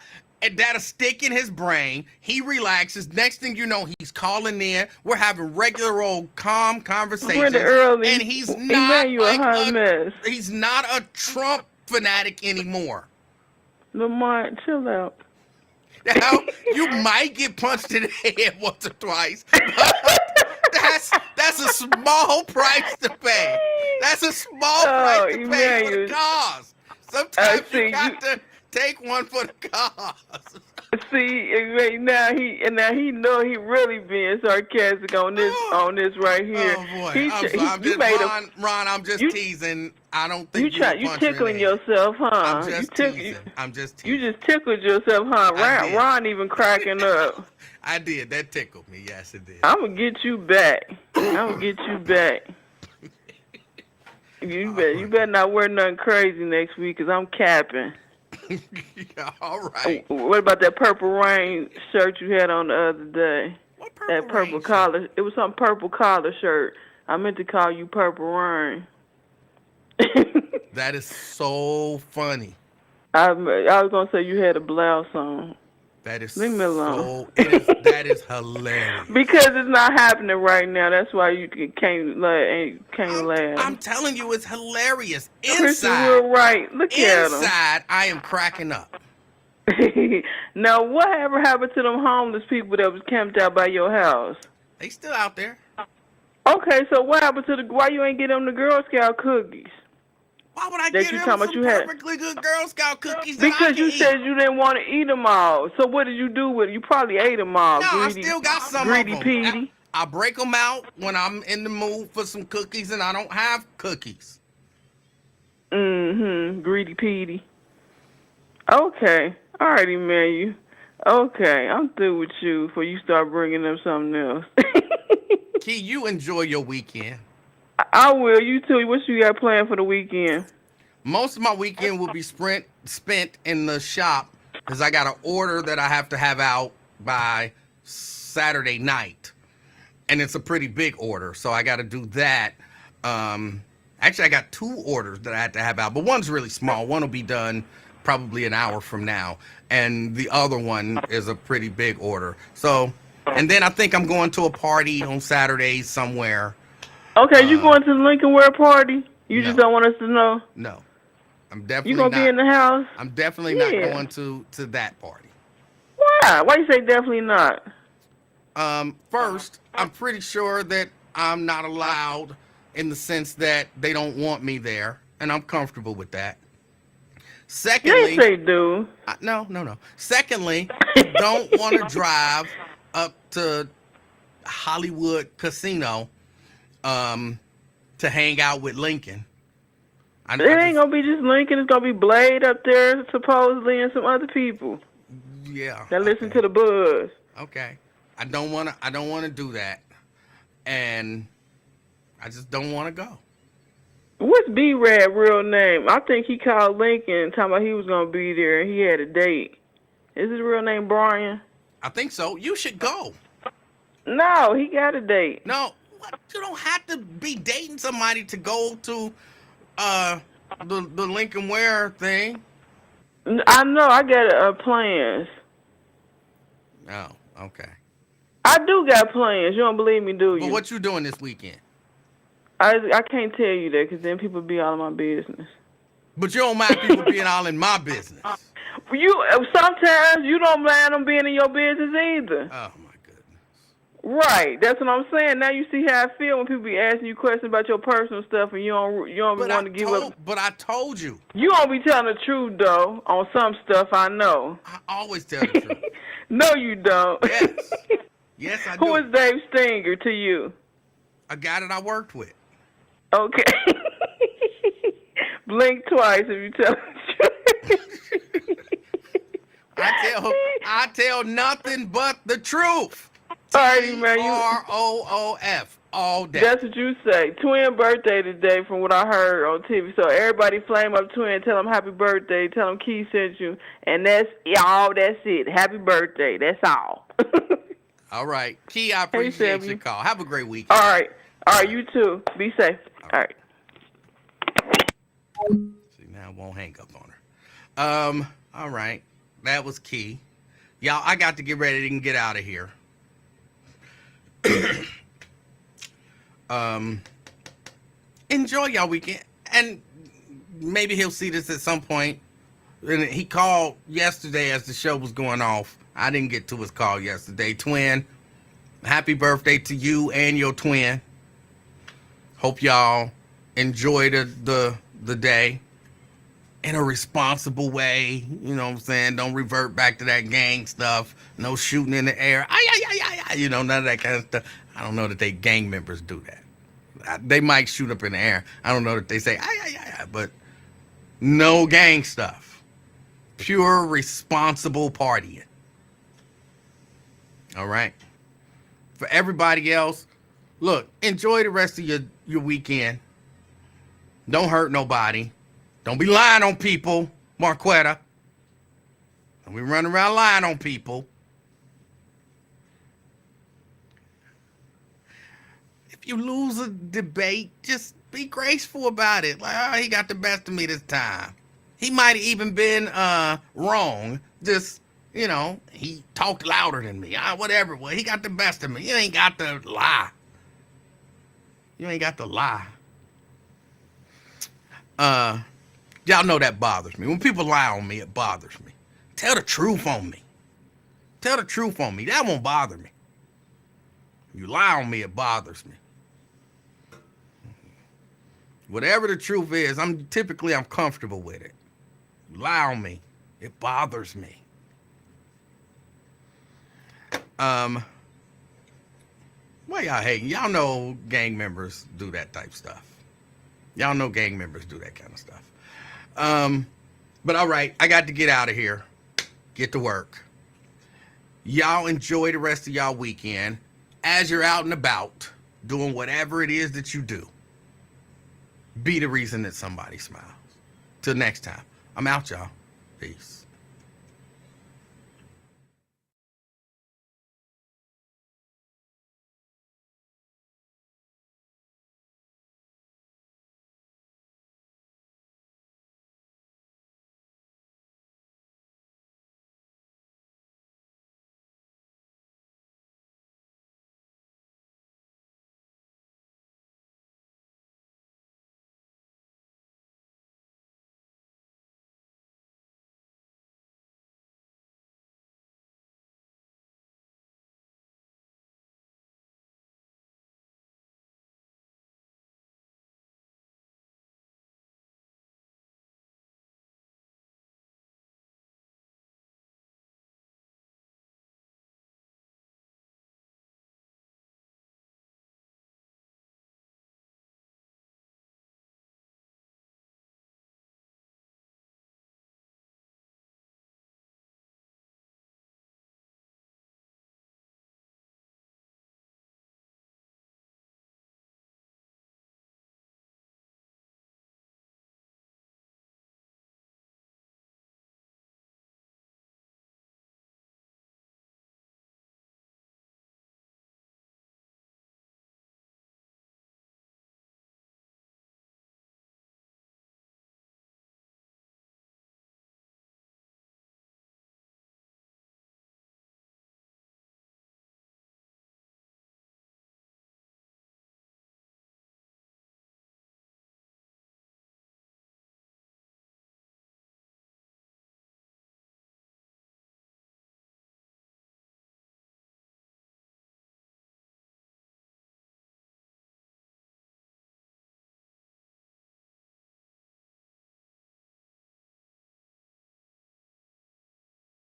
And that'll stick in his brain. He relaxes. Next thing you know, he's calling in. We're having regular old calm conversations. Brenda Early. And he's not Emmanuel, like hot mess. he's not a Trump fanatic anymore. Lamar, chill out. Now, you might get punched in the head once or twice, but that's a small price to pay. That's a small price to pay for Emmanuel. the cause. Sometimes see, you got to take one for the cause. See, now he know he really being sarcastic on this right here. Oh boy, He, I'm you just, made Ron, I'm just you- teasing. I don't think you you tickling yourself, huh? I'm just you teasing. I'm just teasing. You just tickled yourself, huh? I did. Ron even cracking up. I did. That tickled me. Yes, it did. I'm gonna get you back. You better not wear nothing crazy next week, 'cause I'm capping. Yeah, all right. What about that purple rain shirt you had on the other day? What That purple rain collar. It was some purple collar shirt. I meant to call you Purple Rain. shirt? That is so funny. I was gonna say you had a blouse on. That is Leave me alone. that is hilarious. Because it's not happening right now. That's why you can't laugh. I'm telling you, it's hilarious. Christian, Inside, you're right. Look at him. inside, I am cracking up. Now, whatever happened to them homeless people that was camped out by your house? They still out there. Okay, so what happened to why you ain't get them the Girl Scout cookies? Why would I That get you him talking about some you had? perfectly good Girl Scout cookies that I Because can you eat? said you didn't want to eat them all. So what did you do with it? You probably ate them all. No, I Greedy, still got some greedy of them. Petey. I break them out when I'm in the mood for some cookies and I don't have cookies. Greedy Petey. Okay. All right, Emanuel. Okay, I'm through with you before you start bringing up something else. Key, you enjoy your weekend. I will. You too. What you got planned for the weekend? Most of my weekend will be spent in the shop because I got an order that I have to have out by Saturday night. And it's a pretty big order, so I got to do that. Actually, I got 2 orders that I had to have out, but one's really small. One will be done probably an hour from now, and the other one is a pretty big order. So, and then I think I'm going to a party on Saturday somewhere. Okay, you going to the Lincoln Wear party? You No. just don't want us to know? No, I'm definitely You gonna not. be in the house? I'm definitely Yeah. not going to that party. Why? Why you say definitely not? First, I'm pretty sure that I'm not allowed in the sense that they don't want me there, and I'm comfortable with that. You Secondly, ain't say do. no. Secondly, I don't want to drive up to Hollywood Casino to hang out with Lincoln. It ain't gonna be just Lincoln. It's gonna be Blade up there supposedly and some other people Yeah. that listen to the buzz. Okay. I don't want to do that, and I just don't want to go. What's B-Rad real name? I think he called Lincoln talking about he was gonna be there and he had a date. Is his real name Brian? I think so. You should go. No, he got a date. No, what? You don't have to be dating somebody to go to the Lincoln Ware thing. I know. I got plans. Oh, okay. I do got plans. You don't believe me, do you? But what you doing this weekend? I can't tell you that because then people be all in my business. But you don't mind people being all in my business. You sometimes you don't mind them being in your business either. Oh my goodness. Right, that's what I'm saying. Now you see how I feel when people be asking you questions about your personal stuff and you don't want to give up. But I told you. You don't be telling the truth though on some stuff. I know. I always tell the truth. No, you don't. Yes. Yes, I do. Who is Dave Stinger to you? A guy that I worked with. Okay. Blink twice if you tell the truth. I tell nothing but the truth. All right, man. TROOF all day. That's what you say. Twin birthday today, from what I heard on TV. So everybody flame up Twin. Tell him happy birthday. Tell him Keith sent you. And that's all. That's it. Happy birthday. That's all. All right. Key, I appreciate your call. Have a great week. All right. All right, you too. Be safe. All right. See, now I won't hang up on her. All right. That was Key. Y'all, I got to get ready to get out of here. Enjoy y'all weekend. And maybe he'll see this at some point. And he called yesterday as the show was going off. I didn't get to his call yesterday. Twin, happy birthday to you and your twin. Hope y'all enjoy the day in a responsible way. You know what I'm saying? Don't revert back to that gang stuff. No shooting in the air. You know, none of that kind of stuff. I don't know that they gang members do that. They might shoot up in the air. I don't know that they say, but no gang stuff. Pure responsible partying. All right. For everybody else, look, enjoy the rest of your weekend. Don't hurt nobody. Don't be lying on people, Marquetta. Don't be running around lying on people. If you lose a debate, just be graceful about it. Like, oh, he got the best of me this time. He might have even been wrong. Just, you know, he talked louder than me. Whatever. Well, he got the best of me. You ain't got to lie. You ain't got to lie. Y'all know that bothers me. When people lie on me, it bothers me. Tell the truth on me. Tell the truth on me. That won't bother me. You lie on me, it bothers me. Whatever the truth is, I'm comfortable with it. You lie on me, it bothers me. Why y'all hating? Y'all know gang members do that type stuff. Y'all know gang members do that kind of stuff. But all right, I got to get out of here. Get to work. Y'all enjoy the rest of y'all weekend. As you're out and about, doing whatever it is that you do, be the reason that somebody smiles. Till next time, I'm out, y'all. Peace.